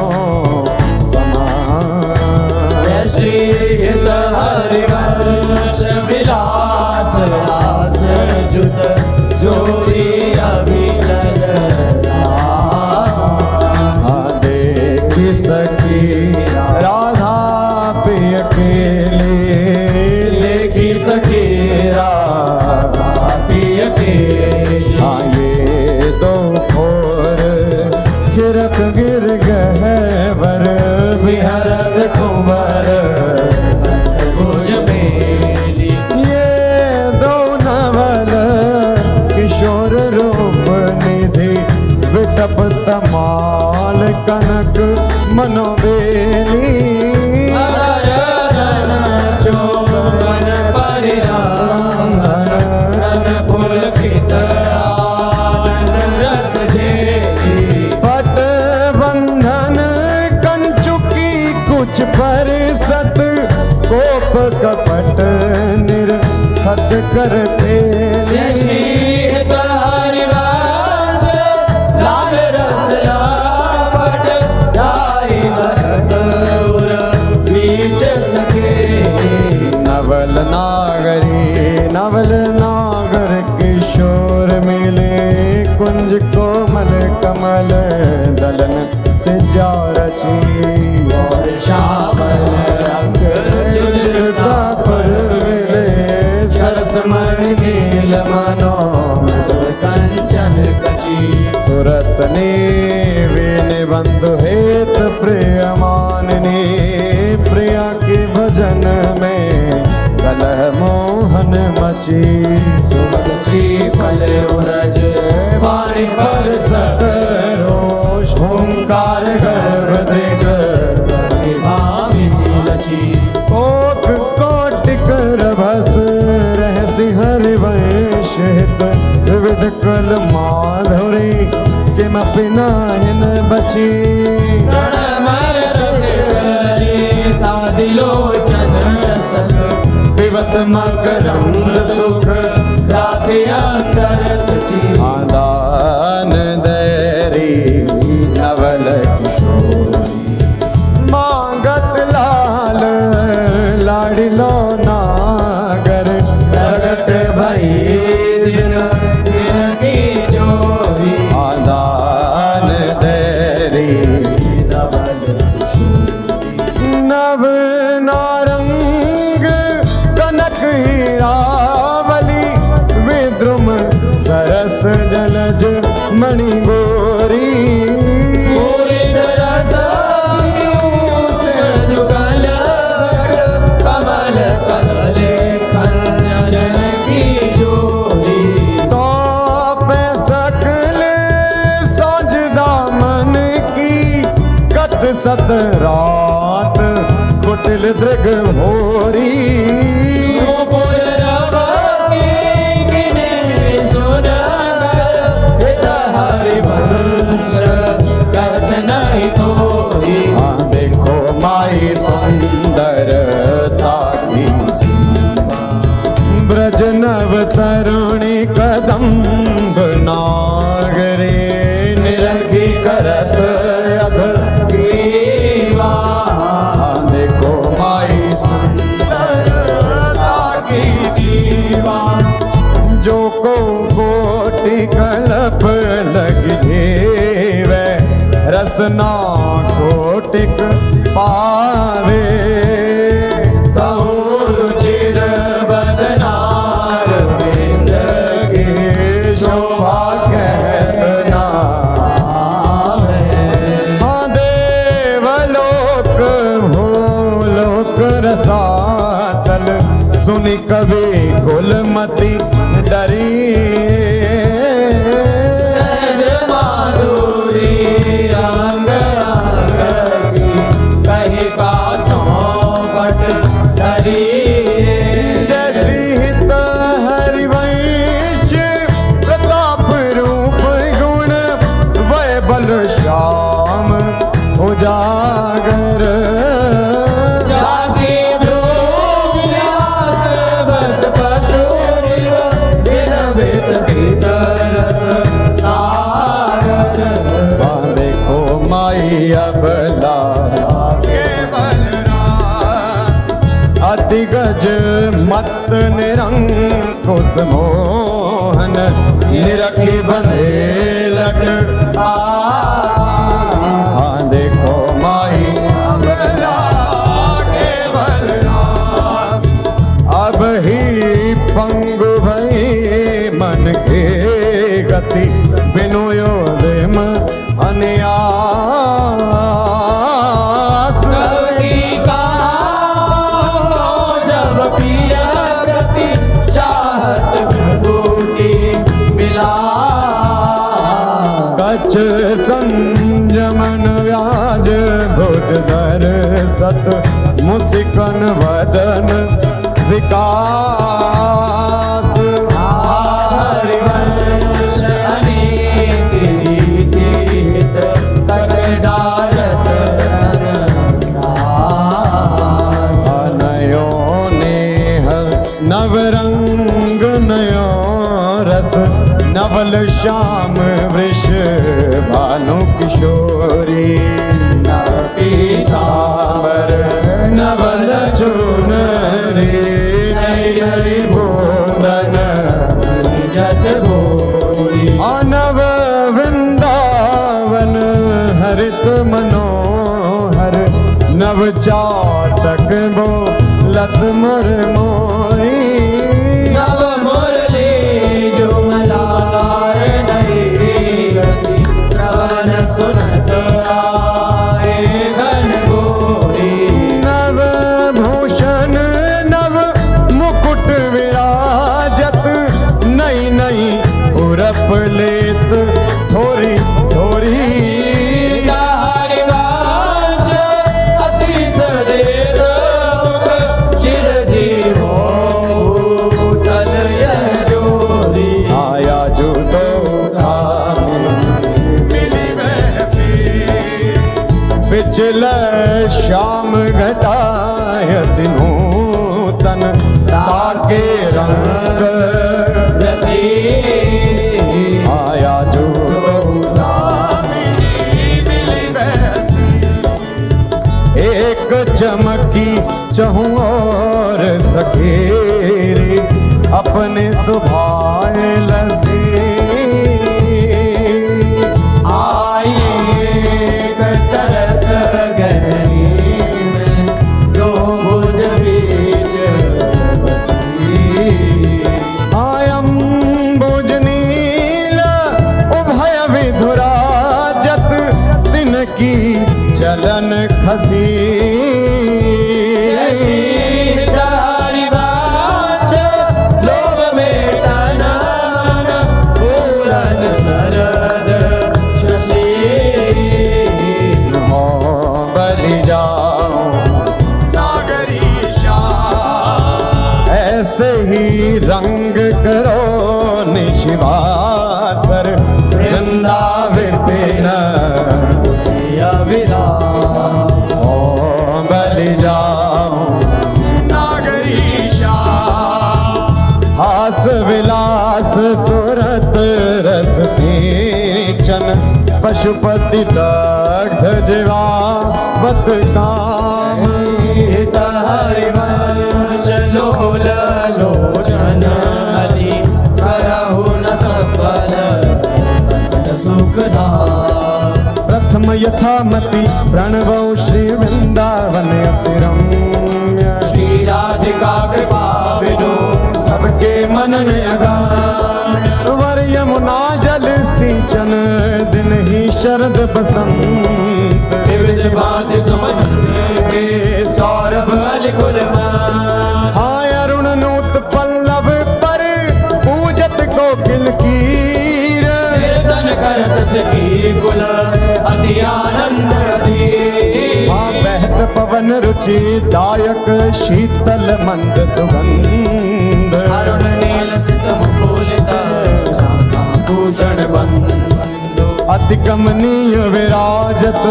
समान जय श्री हित हरिवंश विलास रास जुत जोरी अभिचल देखी सखी राधा प्रिय केले देखी सखी राधा प्रिय केली हाँ ये दो खोर खिरक गिर गहवर विहरत कुंवर भुज मेली ये दो नवल किशोर रूप निधि विटप तमाल कनक मनोबेली हरधन चोबन परिरांधन रन पुलकित आनंद रस झेली पट बंधन कंचुकी कुछ पर सत कोप कपट निर्खत कर जय पेली श्री हित हरिवंश लाल रस लापट गाई भरत उर बीच सके नवल नागर किशोर मिले कुंज कोमल कमल दलन से जा रची और श्यामल रंग जुझता पर मिले सरस मणि नील मनो मृदुल कंचन कची सुरत ने वीण बंधु हेत प्रिय माननी प्रिया के भजन में कलह मोहन मची सुमन श्री फल उरज वाणी पर रोष ओंकार गर्भ दृढ़ भामिनी लची कोट कोटिक रभस रहसि हरिवंश हित विविध कल माधुरी किमपि नाहिन बची प्रणमय रसिकललिता दिलोचन रसक पिबत मकरंद सुख राशि अंतर सची आदान दैरी नवल किशोरी मांगत लाल लाडिलो नागर प्रगट भई दिन दिन की जोरी आदान नवल किशोरी नव नारंग कनक हीरावली विद्रुम सरस जलज मणि गोरी पूरित रस पीयूष जुगल कमल कदले खंजन की जोड़ी तो पे सकल सौजदा मन की कत सत रात कुटिल दृग भोरी हाँ देखो माई सुंदरता की सीमा ब्रज नव तरुणी कदम्ब नागरे निरखी करत अघ ग्रीवा हाँ देखो माई सुंदरता की सीमा जो को कोटि कल्प लग जेवे रसना कोटिक पावे रुचिर बदनार बिंद के शोभा कहतना हाँ देवलोक भूलोक रसातल सुनि कवि कुलमति डरी श्रीहित हरिवंश प्रताप रूप गुण वै बल श्याम उजागर जागे व्यास बस पशु दिन भेद भीतरस सागर बांधे को माई अबला अति गज मत निरंकुश मोहन निरखी बंधे लट हाँ देखो माई अबला केवल रास अब ही पंगु भई मन के गति बिनु योदिम अनियास कछ संजमन व्याज भुज धर सत मुसिकन वदन विकास हरिवंश अनेक रीतित कटडारत नयो नेह नवरंग नयो रस नवल श्याम वृष भानु किशोरी नव पीतांबर नवल चुनरी नई नई बोधन जट भोरी नव वृंदावन हरित मनोहर नव चाटक बो लत मर मोरी नव मुरली जो मलार नहीं गति श्रवण सुनत आए घन घोरी नव भूषण नव मुकुट विराजत नई नई उरप लेत थोरी थोरी हरिवंश आशीष देत मुख चिर जीवो भूतल यह जोरी आया जो दो मिली वैसी पिछल श्याम घटायत नूतन ताके रंग रसी आया जो एक चमकी चहु और सखेरी अपने सुभाए लगे आए चलन खसी हरिवांश लोभ मेटाना पूरन शरद शशि हो बलि जाओ नागरीशा ऐसे ही रंग करो निशिवासर वृंदा विपिन या विराम हो बलि जाओ नागरीशा हास विलास सुरत रस सिंचन पशुपति दग्ध जीवावत काम हरिवंश लोल लोचन हरि करहु न सफल सकल सुखदा प्रथम यथामति प्रणवौ श्री वृंदावन अतिरम्य श्री राधिका कृपा बिनु सबके मनन अगान वर यमुना जल सिंचन दिन ही शरद बसंत विविध भांति सुमन के सौरभ अलिकुल हाय अरुण नूत पल्लव पर पूजत कोकिल कीर कीर्तन करत सखी कुल अति आनंद अधीर हाँ बहत पवन रुचि दायक शीतल मंद सुगंध अरुण नील सित मुकुलित भूषण बंधु अति कमनीय विराजत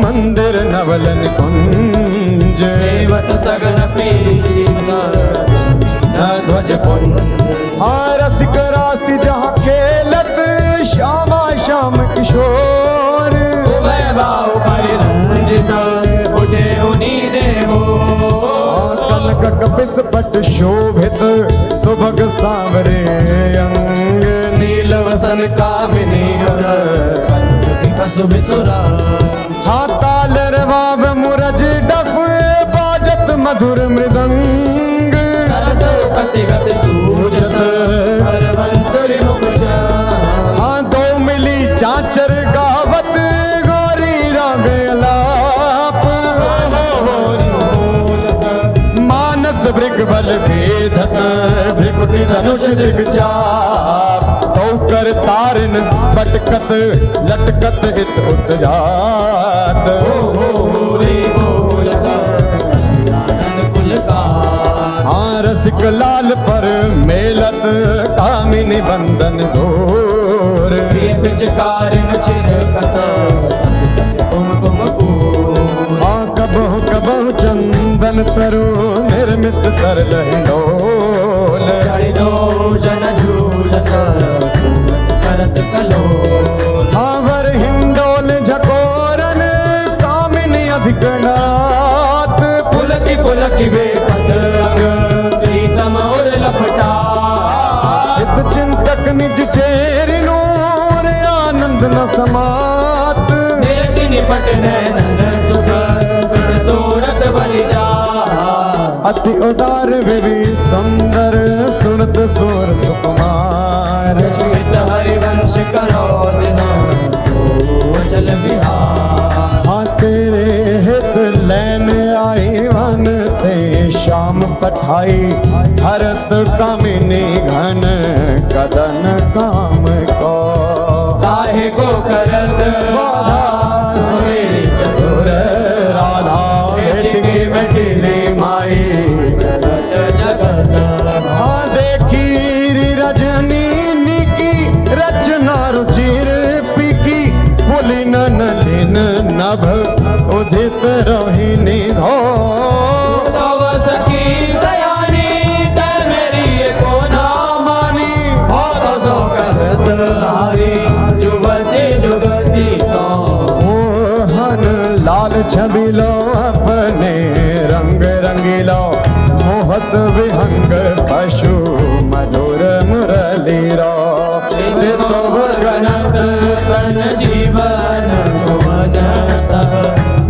मंदिर नवलन कुंज सेवत सगन प्रीत न ध्वज कुंज हाँ रसिक राशि जहाँ खेलत श्यामा श्याम किशोर उभय बाहु परिरंजित उठे उनी देवो कनक कपिस पट शोभित सुभग सांवरे अंग नील वसन कामिनी और कसु बिसुरा हाँ ताल रवाव मुरज डफ बाजत मधुर मृदंग सरस कति गति सूचत हर बंसुरी मुख हाँ दो मिली चाचर गावत गौरी रागे अलाप मानस भृग बल भेदत भृकुटी धनुष दिग्चाप तो कर तारन पटकत लटकत हित उत्जात रे बोलत आनंद कुल का हाँ रसिक लाल पर मेलत कामिनी बंदन घोर प्रिय पिचकारिन चिरकत कुमकुम को हाँ कबहु कबहु चंदन तरु निर्मित कर लहिडोल चढ़ी दो जन झूलत करत कलो हाँ वर हिंडोल झकोरन कामिनी अधिकनाथ पुलकी बेपत अग प्रीतम और लपटा चित चिंतक निज चेरिनो रे आनंद न समात निरति निपट नैनन सुख तृण तोरत बलि जा अति उदार विवि सुंदर सुनत सुर सुकुमार श्वेत हरिवंश करो दिन चल बिहार हाँ तेरे हित लैन आई वन ते श्याम पठाई हरत कामिनी घन कदन काम को काहे को करत बाधा सुने चतुर राधा भेटकी मटिली माई जगत हाँ देखी रजनी की रचना रुचिर पिकी फुली नलिन नभ उदित रोहिणी धो तव सखी सयानी तै मेरी को ना मानी हो तो सो कहत हारी जुगति जुगति सो मोहन लाल छबिलो अपने रंग रंगीलो मोहत विहंग पशु मधुर मुरली रो तो गणत तन जीवन भुवन तह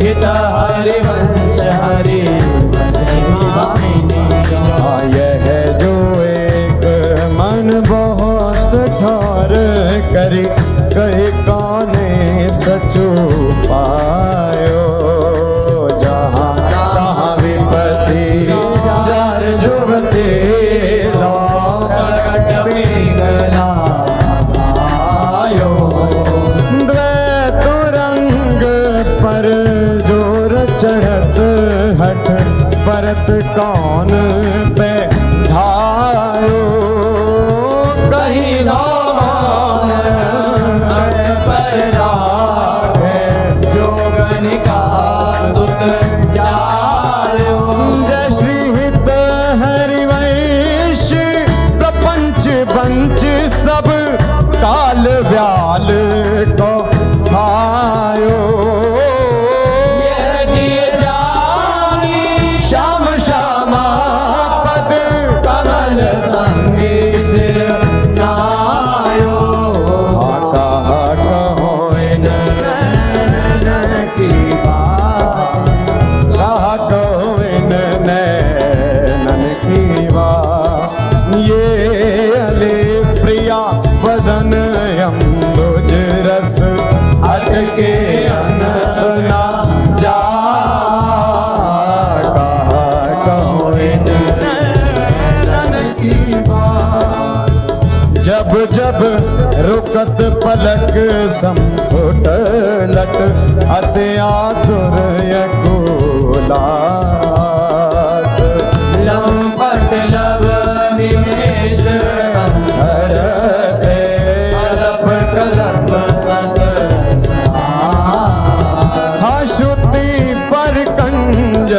हित हरिवंश हरि यह जो एक मन बहुत ठार करी कहे काने सचु पायो करत कौन पे धायो कहीं धाम पर राखे जोगन का सुत जायो। जय श्री हित हरिवंश प्रपंच पंच सब काल व्याल को खायो। ये जिय जानी श्याम श्यामा पद कमल संगी सिर नायो। कहा कहो इन नैन की बात कहा कहो इन नैनन की बात। ये अले प्रिया वदन अम्बुज रस अटके अनंत ना जा। कहा कहो इन नैनन की बात। जब जब रुकत पलक संपुट लट अति आतुर यकुलात। लंपट लव निमेष हरते कलप कलप सत श्रुति पर कंज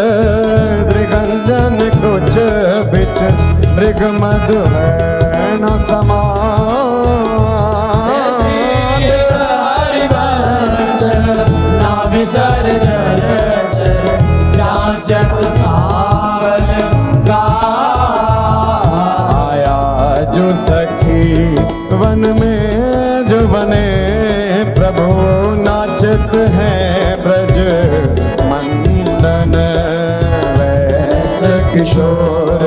दृगंजन कुछ बिच मृग मधु है न समा। हरिवंश नाभिसर जर चर जाचत सावल गा। आया जो सखी वन में जो बने प्रभु नाचत हैं ब्रज मंडन। वैस किशोर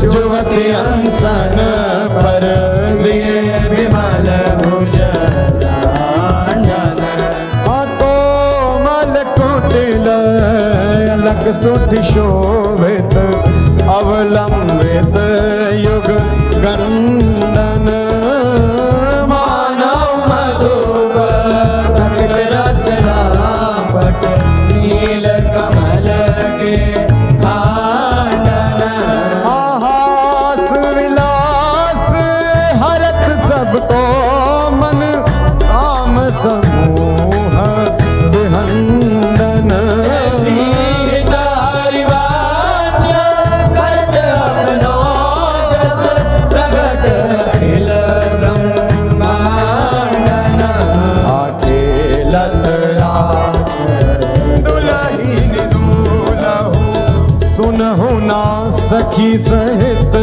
जुवती अनसन पर दिए विमल भुज दांडन। कोमल कुटिल अलग सुठ शोभित अवलंबित युग गंडन। मानव मधुप तमिल रस रापट नील कमल के कांडन। हास विलास हरत सबको मन काम समूह विहंडन। श्री हरिवंश करत अपनो रस प्रगट अखिल ब्रह्मांडन। अखेलत रास दुलहीन दूलहु सुनहु ना सखी सहित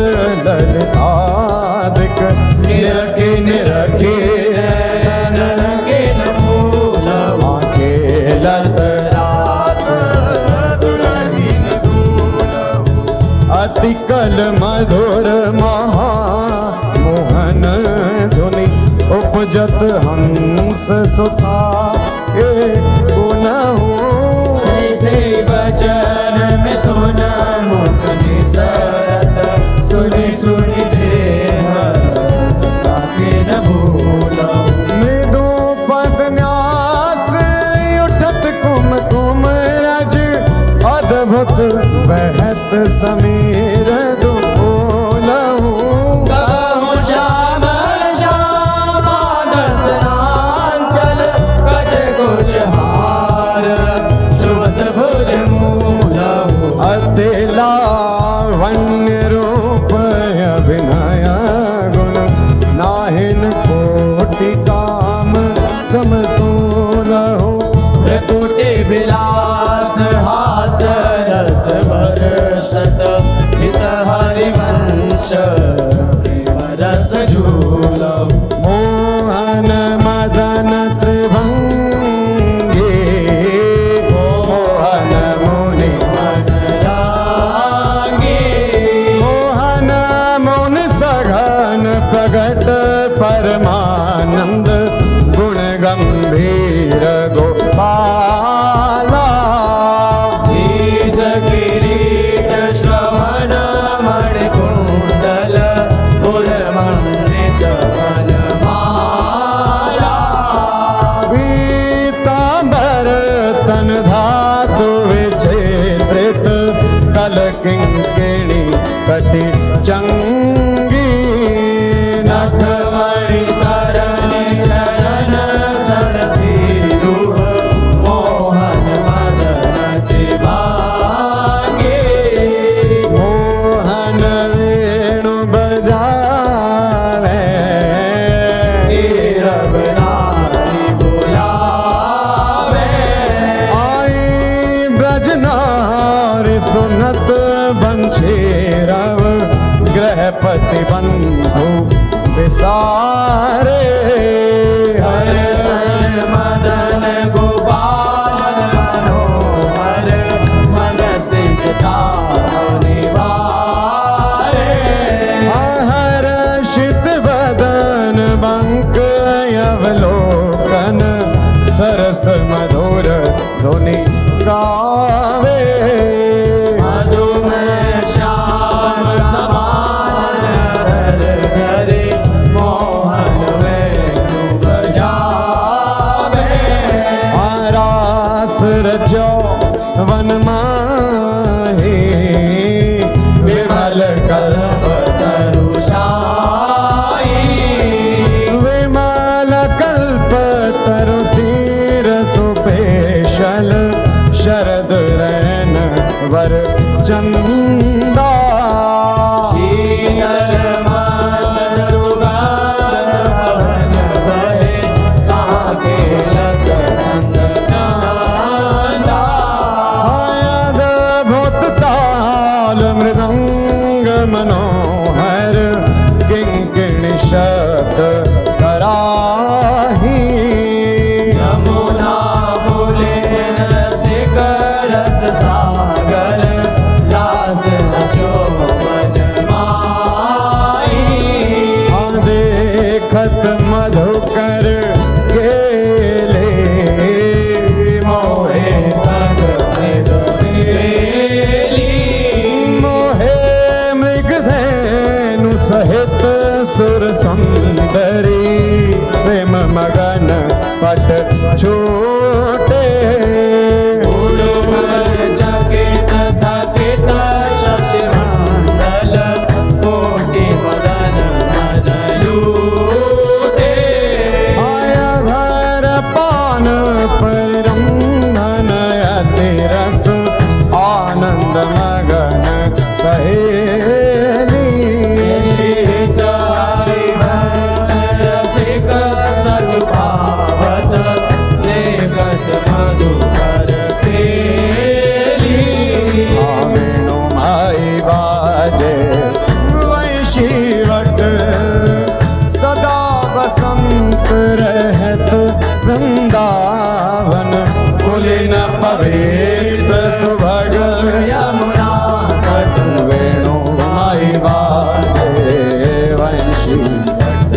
ललितादिक निरखे निरखे नरके न फूल अखेलत रास दुलहीन दूलहु अति कल मधुर महा मोहन धुनि उपजत हंस सुता ए गुनहु। वचन मिथुन मुख निसरत सुनि सुनि देह साके न भूलो। मृदु पद न्यास उठत कुम कुम रज अद्भुत बहत समीर दुलहु। कहूँ श्याम श्यामा दर्शनांचल कछ कुछ हार सुवत भुज मूलहु। अति लावण्य रूप अभिनय गुण नाहिन कोटि काम समतुलहु। प्रकुटि विलास हास रस बरसत हित हरिवंश प्रेम रस झूलहु। मोहन मदन त्रिभंगी मोहन मुनि मन रागी मोहन मुन सघन प्रगट परमानंद गुण गंभीर गोपाला। शीश किरीट श्रवण मणिकुंडल पुरमंडित वनमाला। पीतांबर तन धातु विचित्रित कल कटि चंगी नखमणि तरणी चरण सरसीरुह मोहन मदन त्रिभागे मोहन वेणु बजावे नीरव नारी बुलावे आई ब्रजनार सुनत बंशी रव गृहपति बंधु विसारे हरसन मदन गोपाल मनोहर मन सिद्धा निवारे हर्षित बदन बंक अवलोकन सरस मधुर ध्वनि गावे मधुमेह श्याम समान हर घरे मोहन वेणु बजावे रास रचो वन माही विमल कल्प तरुषाई विमल कल्प तरु तीर सुपेशल शरद रैन वर चंदा शीतल मंद सुगंध पवन बहे ताके लतरंग नंदा अद्भुत ताल मृदंग मनोहर किंकिणी शब्द कराही यमुना बोले नरसिक रस सागर रास नशोभन माई देखत मधुकर गेले मोहे तक मृग बेली मोहे मृगधेनु सहित सुर सुंदरी प्रेम मगन पट छोटे उड़ुमल चकित थकित शशिमंडल कोटि मदन मन लूटे आया घर पान परिरंधन अति रस आनंद मगन सहेली शीत हरिवंश रसिक सच पावत देखत मधुकर पेली वेणु माई बाजे वैशीवट सदा बसंत रहत वृंदावन कुलीन पवित्र सुभग यमुना तट वेणु माई बाजे वैशीवट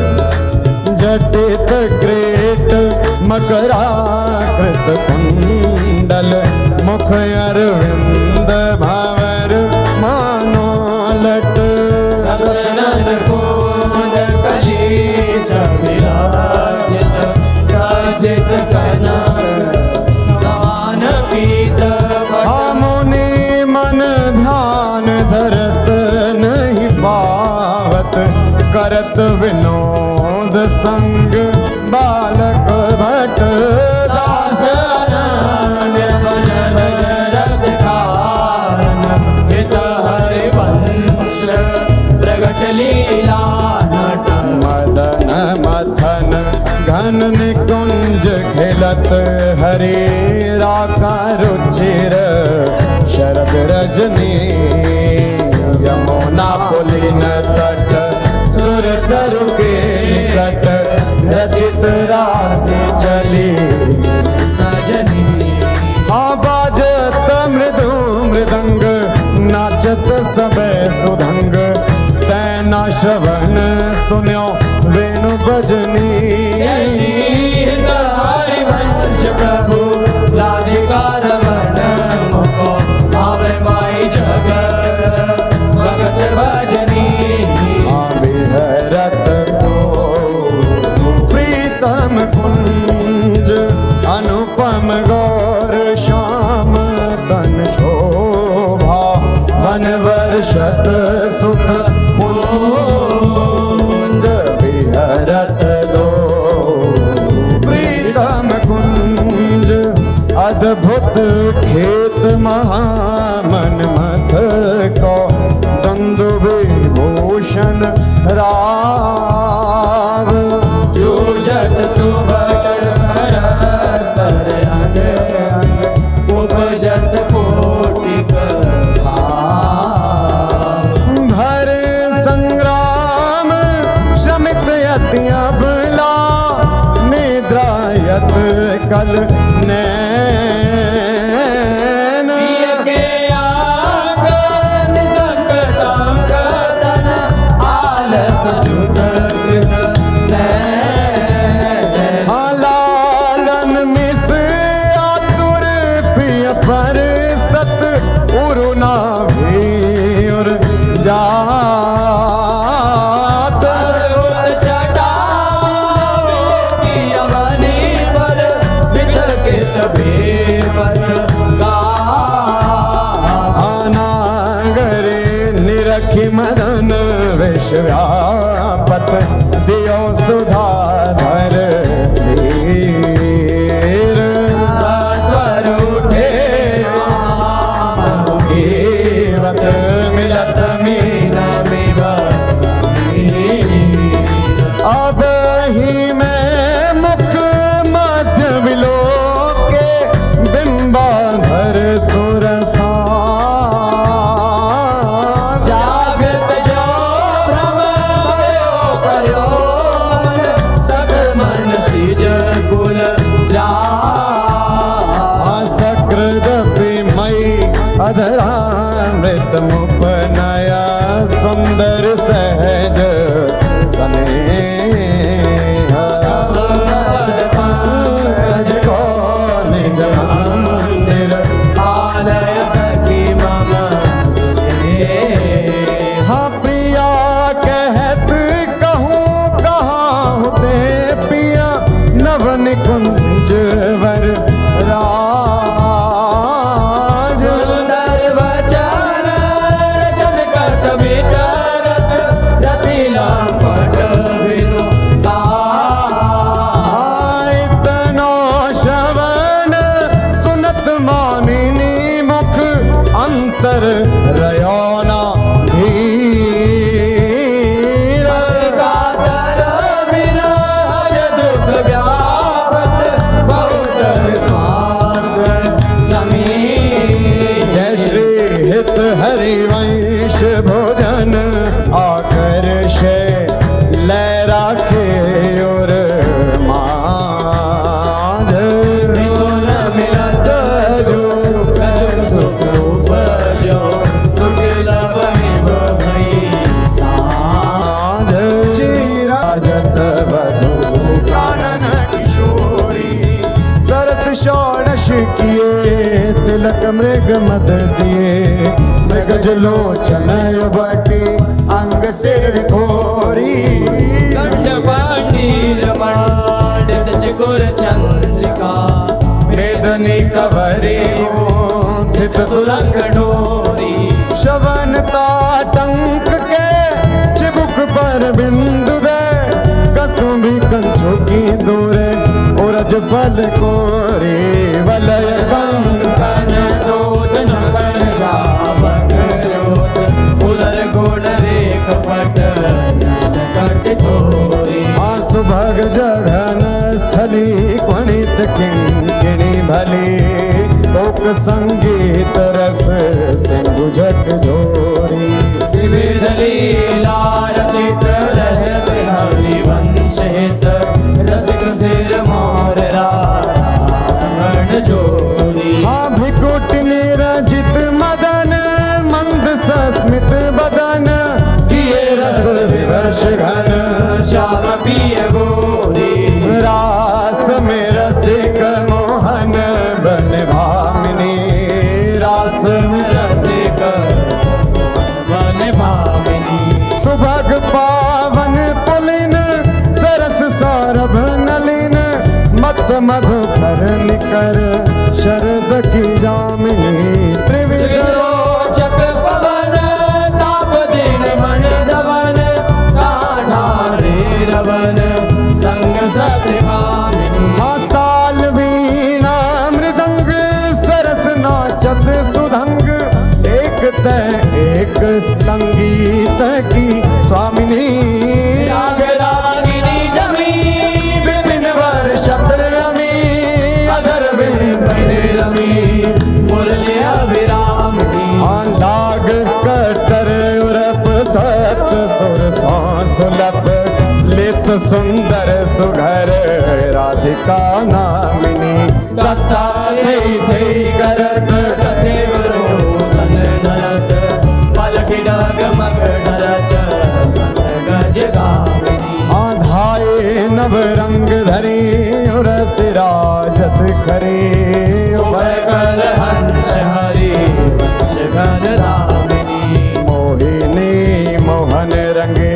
जटित ग्रेट मकराकृत कुंडल मुख अरविंद भवर मानो लट रसनन कुंड कली विराजित सजित कनक समान पीत मुनि मन ध्यान धरत नहीं पावत करत विनोद संग बालक भट दास अनन्य भजन रस कारण हित हरिवंश प्रगट लीला नट मदन मथन घन निकुंज खिलत हरे राका रुचिर शरद रजनी यमुना पुलिन तट सुर तरु के निकट रचित राशि चली सजनी बाजत मृदु मृदंग नाचत सबे सुधंग तैना श्रवण सुन्यो वेणु बजनी हित हरिवंश प्रभु राधिका रमण मुको आवे माई जगत भगत भजनी विहरत प्रीतम कुंज अनुपम गौर श्याम तन शोभा वन वर्षत अद्भुत खेत महामन मथ को दंदु विभूषण राव जूझत सुबह परस्पर अंग अंग उपजत कोटिक भाव भर संग्राम श्रमित यति अबला निद्रायत कल नैन किय के आंग निसंकटांक धन आलस जुत गृह सैन लालन मिस आतुर प्रिय पर सत उरुना भीर जात अद्भुत छटा किय बनी पर वितकित भेवत का अनागरे निरखि मदन विश्व्यापत दियो सुधाधर वीर तत्पर उठे राम जीवत मिलत मीन अब ही मैं मुख मध्य विलोके बिंबाधर सुरसा जागत जो भ्रम भयो कर्यो मन सद मन सिज कुल जा सकृदपि मयि अधरामृत मुपनया सुंदर सहज स्नेह पंकज को निज मंदिर आलय सखी मम हाँ प्रिया कहत कहूँ कहाँ ते पिया नव निकुंज वर राज सुंदर वचन रचन कत वितरत रति लंपट बिनु इतनो श्रवण सुनत मानिनी मुख अंतर रयोना धीर कातर विरह दुख व्यापत बहुत विश्वास समीर जय श्री हित हरिवंश भोजन आकर्षे लय राखे और मांझ मिथुन मिलत जो कछुक सुख उपजो दुर्लभ मिव भई साँझ चिराजत वधु कानन किशोरी सरस षोडश किए तिलक मृग मद दिए मृगज लोचन बटी अंग सिर घोरी कंठ पाटीर मंडित चकोर चंद्रिका वेदनी कवरी थित सुरंग डोरी शवन ताटंक के चिबुक पर बिंदु दे कसुंभी कंचो की दूरे उरज फल कोरे वलय कंकन दोतन कण जावक जोत उदर गुण रेख पट कट तोरी सुभग जघन स्थली क्वणित किंकिणी भली तोक संगीत रस सिंधु झक झोरी विविध लीला रचित रहस्य हरिवंश हित रसिक सिर मोर रावण जोरी भिकुट निरजित मदन मंद सस्मित बदन किए रस विवश घन श्याम पिय गोरी रास में रसिक मोहन बन भामिनी रास में रसिक वन भामिनी सुभग पावन पुलिन सरस सौरभ नलिन मत मधुकर निकर शरद की जामिनी त्रिविध रोचक पवन ताप दिन मन दवन काढ़ारे रवन संग सत कामिनी ताल वीणा मृदंग स्वामी मुरली अभिरामिनी लाग कटर उरप सत सुर सुलभ लित सुंदर सुघर राधिका नामिनी दत्ता थे करत कथेवरो तन नरत पलकी डगमग डरत गज गामिनी आधाए नव रंग धरी उर सिराजत करे कल हंस हरि वंश घन दामिनी मोहिनी मोहन रंगे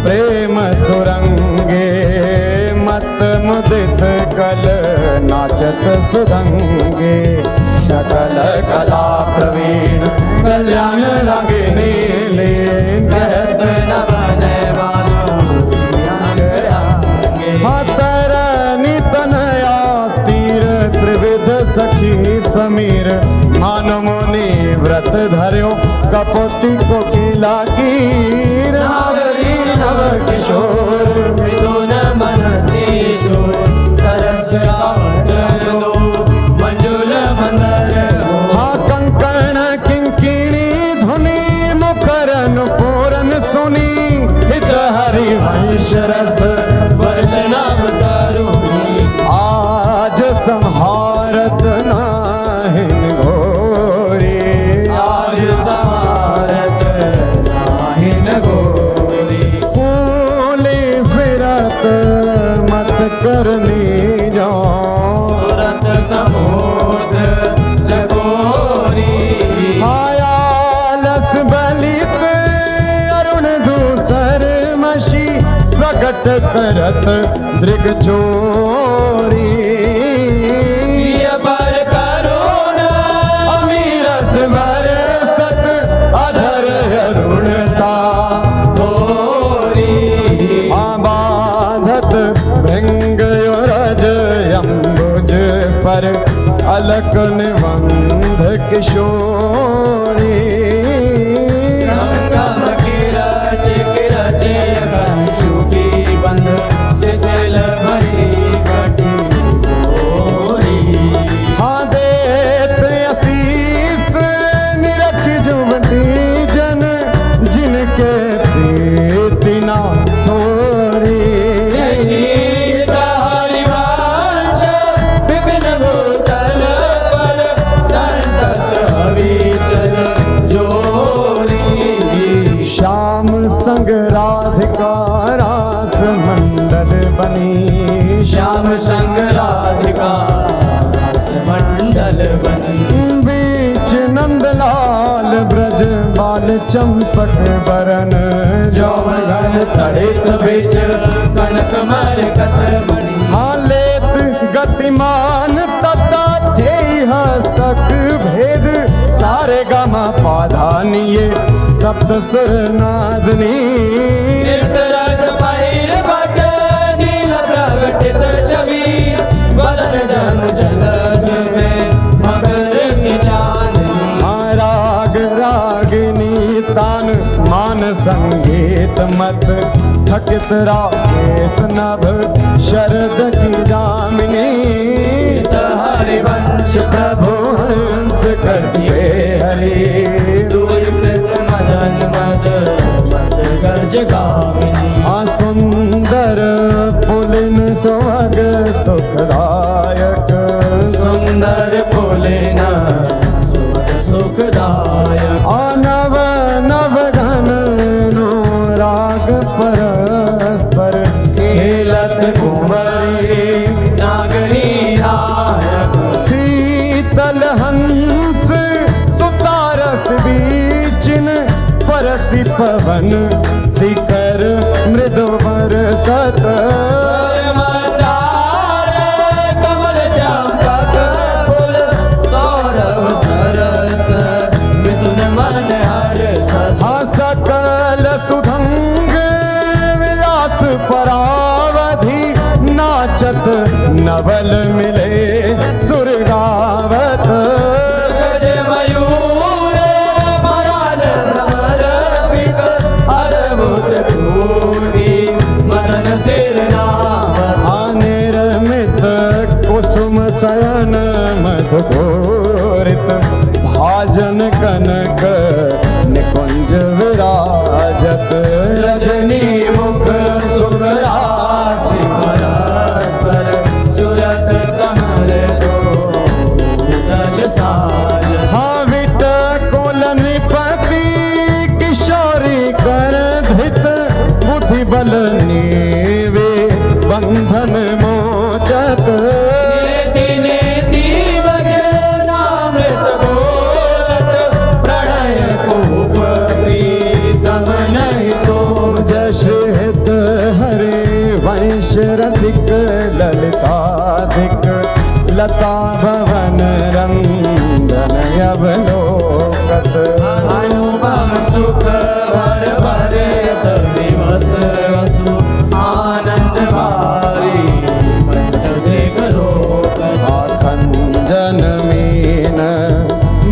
प्रेम सुरंगे मत मुदित कल नाचत सुदंगे सकल कला प्रवीण कल्याण रागिनी लीन कहत न बने वालो तरनी तनया तीर त्रिविध सखी समीर मान मुनि व्रत धर्यो कपोती कोकिला कीर नागरी नव किशोर मृदुन मनसी चोर सरस गावत दो मंजुल मंदर हो हाँ कंकण किंकिणी धुनी मुखरन पूरन सुनी हित हरि वंश रस वर्जनम तरुणी आज संहारत नाहिन घोरी आज समारत नाहिन गोरी फूली फिरत मत करनी जो तुरत समुद्र जगोरी आयालस बलित अरुण दूसर मशी प्रकट करत दृग चोरी प्रिय पर करुण अमीरस बरसत अधर अरुणता गोरी बाधत भृंग रज अम्बुज पर अलक निबंध किशोरी संगम किरच किरच कंशु की बंध शिथिल भरी कटी गोरी हाँ देत असीस निरख जुवती जन जिनके प्रीति ना थोरी शीत हरिवंश विपिन भूतल पर संतत अविचल जोरी श्याम संग राधिका रास मंडल बनी श्याम संग राधिका रस मंडल बनी बीच नंदलाल ब्रज बाल चंपक बरन जौवन तड़ित बिच कनक मरकत मणि हालेत गतिमान तता थे हस्तक भेद सारे गामा पाधानिये सप्त सुर नादनी निर्तरस पहिर भट नील प्रगटित छवि बदन जन जलद में मकर की चांदनी राग रागिनी तान मान संगीत मत थकित राकेश नभ शरद की जामिनी हरिवंश प्रभु हंस करके हरि दूरीकृत मदन मद मद गज गामिनी सुंदर पुलिन सुहाग सुखदायक सुंदर पुलिन सुख सुखदायक नव नव घन नो राग परस्पर खेलत कुंवरी नागरी नायक शीतल हंस सुतारस बीचिन परसी पवन शिखर मृदु बरसत मंदार कमल चंपक फूल सौरभ सरस मिथुन मन हर्ष सकल सुधंग विलास परावधि नाचत नवल मिले सुरगावत गज मयूर मराल भ्रमर बिक अद्भुत कोटि मदन सिर नायक कनक निकुंज विराजत रजनी मुख सुखरासि परस्पर सुरत समर दो दल साज हाँ विट कुल नृपति किशोरी कर धृत बुद्धि बल नीवे बंधन मोचत नेति नेति वचनामृत बोलत प्रणय कूप प्रीतम नहीं सोच जश हित हरे वंश रसिक ललिताधिक लता भवन रंदन अवलोकत अनुपम सुख भर भरे दिवस वसु आनंद भारी पंच रोकत आखंजन मीन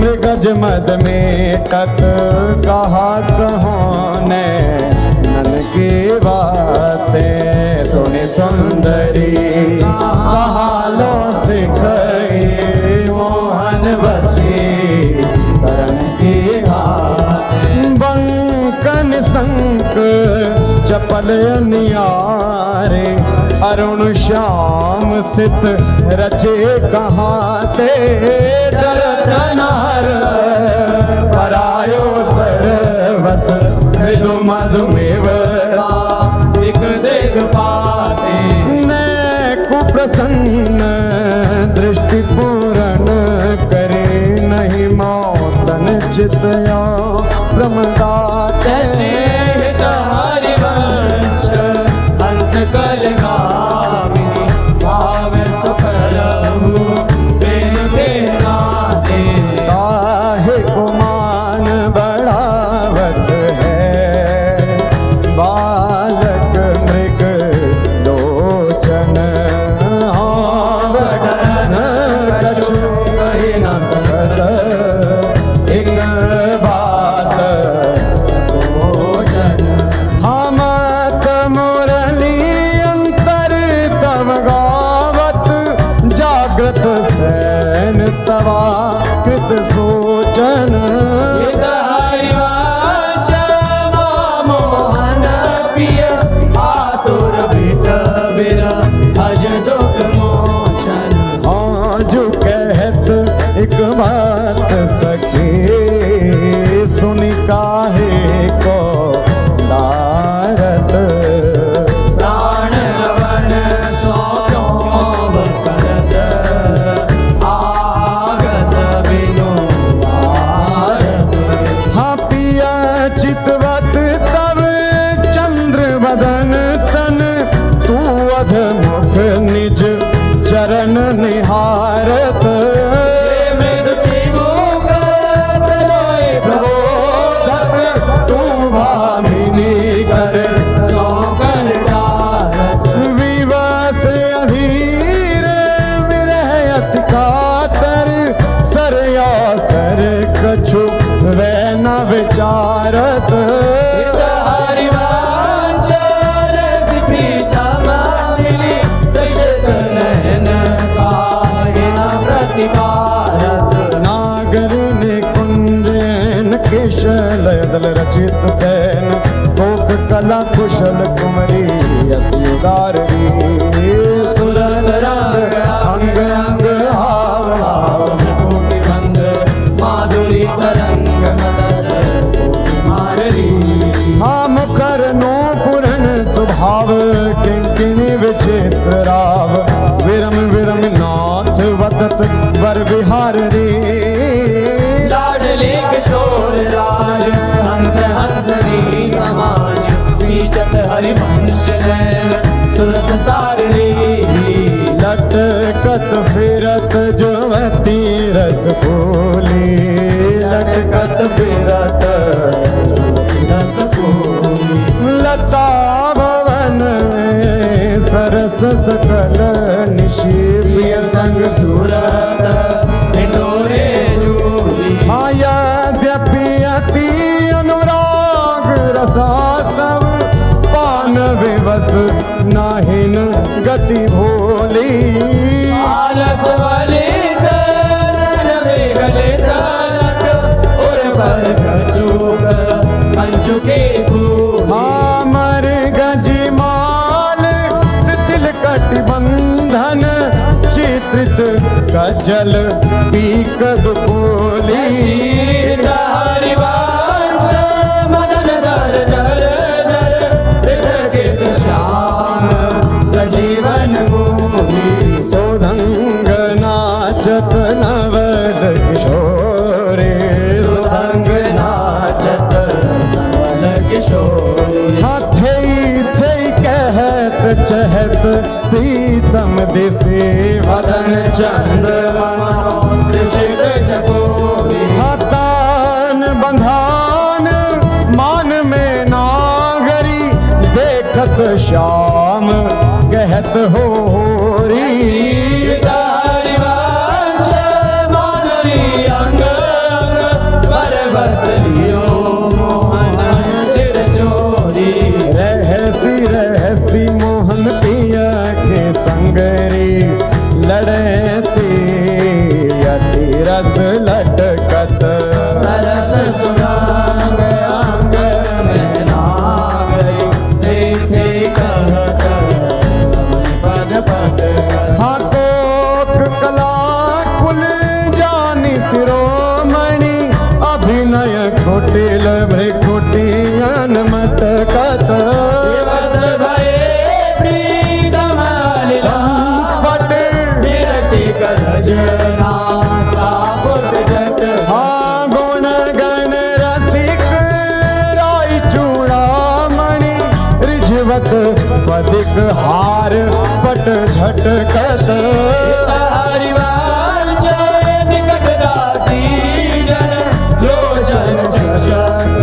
मृगज मद मेटत कहा कहोने नन की बातें सुनि सुंदरी कहालो सिखई मोहन बसी करण की घात बंकन संक चपल नियारे अरुण श्याम सित रचे कहाते डरत नार परायो सरवस मृदु मधुमेव दिख देख पाते ने कुप्रसन्न दृष्टि पूर्ण करे नहीं मौतन चितया प्रमदाते स्नेहित हरिवंश हंस कल गामिनी भाव सुखरहु प्रेम के नाते काहे गुमान बढ़ावत है बालक मृग लोचन आवडन कछु कहि न सकत एक बात भोजन हमत मुरली अंतर तव गावत जागृत सैन तवा कृत सोचन हित हरिवंश मोहन पिय आतुर बिट बिर भज दुख मोचन आज कहत एक बात सखी सुनि काहे को नारद प्राण लवन सो क्यों करत आगस बिनु भारत हाँ पिया चितवत तब चंद्र बदन तन तू अध मुख निज चरण निहारत मृद चिबुक प्रलोय प्रबोधत तू भामिनी कर सो कर डारत विवश अधीर विरह अति कातर सरया सर कछु वै न विचारत हित हरिवंश रस प्रीतम मिली दशरथ नयन काहि न प्रतिपारत नागर ने कुंजन केशल दल रचित सैन कोक कला कुशल कुमरी अति उदारी सुरत रंग अंग अंग हाव हाव कोटि भंग माधुरी तरंग मदद कोटि माररी हाँ मुखर नो पुरन स्वभाव किंकिणी विचित्र राव विरम विरम नाथ वदत वर विहार रे लाडले किशोर राज हंस हंसनी समाज सीचत हरिवंश नैन सुरस साररी लटकत फिरत जुवती रस फूली लटकत फिरत रस फूल लता भवन में सरस सकल निशि प्रिय संग सूरत निटोरे जूली यद्यपि अति अनुराग रसा सब पान विवस नाहिन गति भोली आलस बलित नन विगलित लट उर जल पीकद कोली। हरिवंश मदन दर जर जर कृत श्याम सजीवन मूली। सोधंग नाचत नवल किशोरे। सुरंग नाचत नवल किशोरी। हाथे थे कहत चहत प्रीतम दिसे। मदन चंद्र मनोत्रिषित चकोरी। हातान बंधान मान में नागरी। देखत श्याम कहत होरी। हरिवंश मानरी अंग अंग पर बस लियो मोहन चिर चोरी। रहसी रहसी मोहन पिया के संगरी। लड़ते अति रस लटकत। सरस सुरंग अंग में नागरी। देखे कहत पद पद हाँ कोक कला कुल जानी शिरोमणि। अभिनय कुटिल भ्रिकुटियन मटकत। दिवस भये प्रीतम लीला। बट विरति करज नासा पुट जट। हाँ गुण गण रसिक राई चूड़ामणि। रिझवत पदिक हार पट झटकत। हरिवंश निकट दासी जन लोचन चषक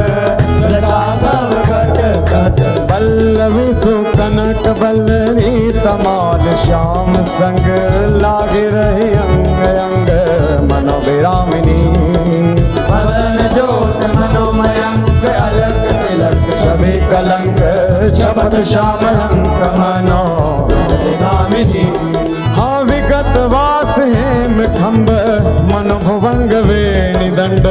रचा सब घटकत। पल्लवी सुकनक बल्लरी तमाल श्याम संग। लागे रही अंग अंग मनोविरामिनी। मदन ज्योत मनोमयंक अलक तिलक छवि कलंक छपत श्याम अंक मनो गामिनी। हाँ विगत वास हेम खम्ब मन भुवंग वेणि दंड।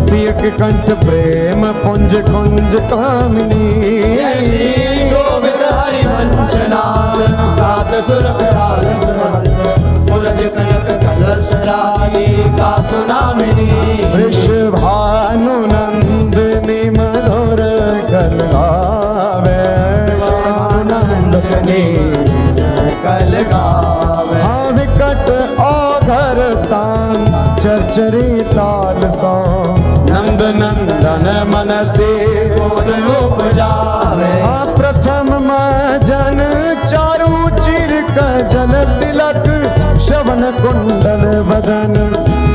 पियक कंठ प्रेम पुंज कुंज कामिनी। शोभित हरिवंश नाम सात सुर कराल सुरंग। पुरज कनक कलश रागी का सुनामिनी। वृषभानु नंदिनी मधुर कल गावे। नंदनी कल गावे। हाँ विकट औघर तान चरचरी ताल सो। नंद नंदन मन से बोध उपजावे। हाँ प्रथम जन चारु चिर का जल तिलक। श्रवण कुंडल बदन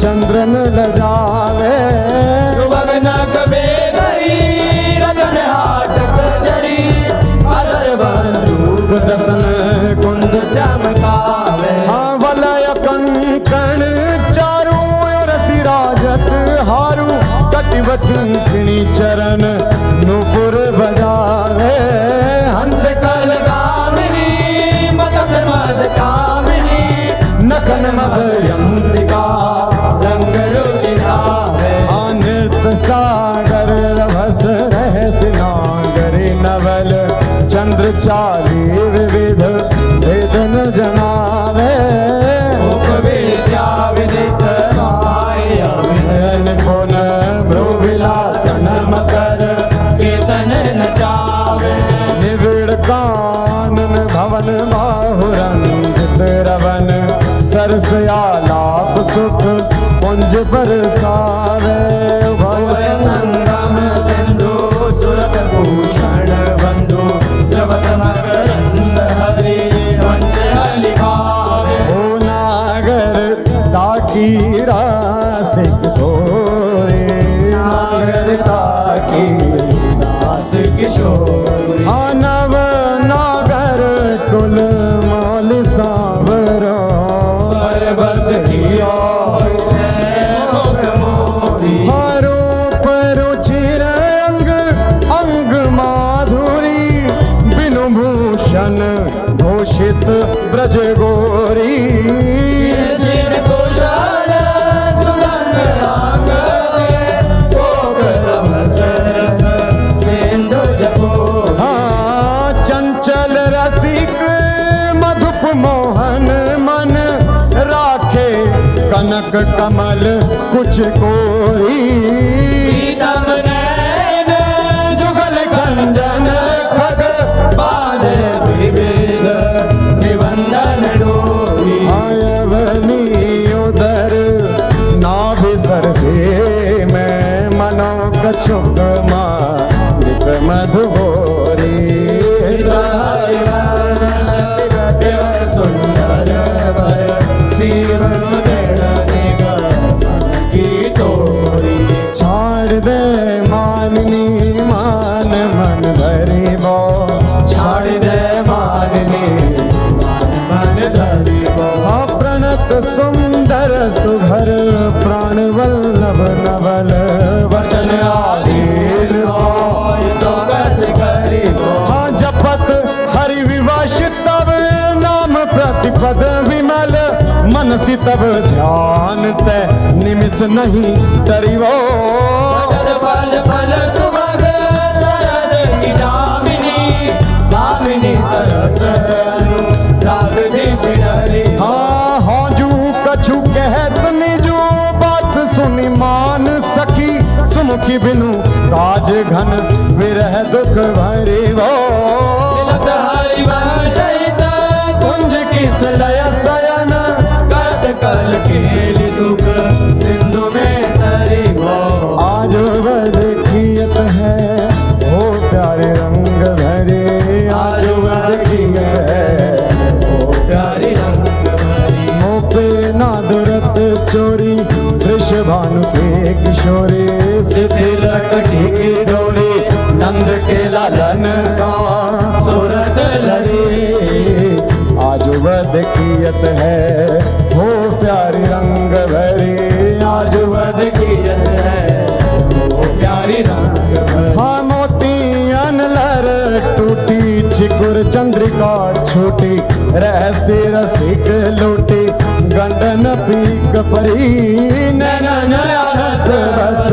चंद्रन लजावे। सुभग बेदरी रतन हाटक जरी। अलर बंदूक दसन कुंद चमकावे। हाँ वलय कंकण चारू ओर सिराजत हारू। कटिवकिंकिणी चरण नूपुर बजावे। हंस कल गामिनी मदद मद कामिनी। नखन मदयंतिका रंग रुचिरावे। नृत्य सागर रभस रहस्य नागरी नवल। चंद्र चाली विविध वेदन जनावे। विद्या विदित माया नयन कोन भ्रुविलासन मकर कीर्तन नचावे। निविड़ कानन भवन बाहुरंजित रवन। सरस आलाप सुख पुंज बरसावे। भय संगम सिंधु सुरत भूषण बंधु। द्रवत मकरंद हरि वंश लिखावे। ओ नागर ताकी रासिक सोरे। नागर ताकी दास किशोरी। नव नागर कुल मौल सावरो। पर बस कियो मुख मोरी। हारो परुचिर अंग अंग माधुरी। बिनु भूषण भूषित ब्रज गोरी। चिर कुशल सुगंध अंग के। भोग रभस रस सिंधु जपो। हाँ चंचल रसिक मधुप मोहन मन। राखे कनक कमल कुछ कोरी प्रीतम नैन जुगल कंजन खग बांध विविध निबंधन डोरी आयवनी उदर नाभि सर से मैं मनो कछुक मालिक मधुगोरी हरिवंश देवक सुंदर वर सीवन सुदृढ़ निगम की तोरी छाड़ दे माननी मान मन धरी बो छाड़ दे माननी मन धरी बो प्रणत सुंदर सुभर प्राण वल्लभ नवल वचन आधीन सोई तो गत करी बो जपत हरि विवश तब नाम प्रतिपद विमल मनसि तब ध्यान ते निमिष नहीं डरिवो फल फल सुभग शरद की दामिनी दामिनी सरस राग देश डरी हाँ जू कछु कहत निजू बात सुनी मान सखी सुमुखी बिनु काज घन विरह दुख भरी वो तिलक हरिवंश कुंज किस लय सयन करत कल खेल सुख सिंधु में तरी वो आज वह देखियत है हो प्यारे रंग भरे आज वह देखियत है ओ प्यारी रंग भरी मोपे नादुरत चोरी वृषभानु के किशोरी तिलक की डोरी नंद के लालन सा सूरत लरी आज वह देखियत है हो प्यारी रंग भरी आज वध कियत है ओ प्यारी रंग भरी हाँ मोतियन लर टूटी चिकुर चंद्रिका छोटी रहस्य रसिक लूटी गंडन पीक परी नैनन रस बस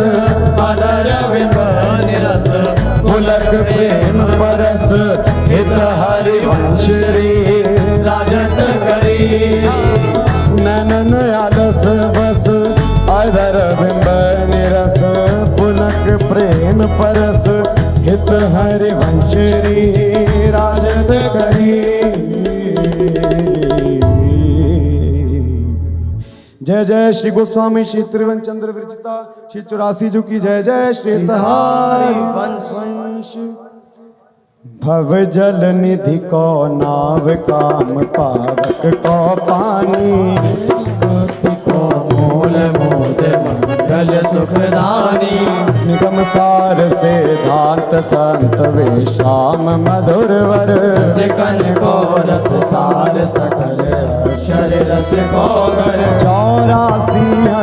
अदर बिंब निरस पुलक प्रेम परस हित हरिवंश रे राजत करी नैनन आलस बस अधर बिंब निरस पुलक प्रेम परस हित हरिवंश रे राजत करी जय जय श्री गोस्वामी श्री त्रिवन चंद्र विरचिता श्री 84 जी की जय जय श्री तहारी वंश भव जल निधि को नाव काम पावक को पानी को मूल मोद मंगल सुखदानी निगम सार से धांत संत वे श्याम मधुर वर सिकन को रस सार सकल अक्षर रस को घर 84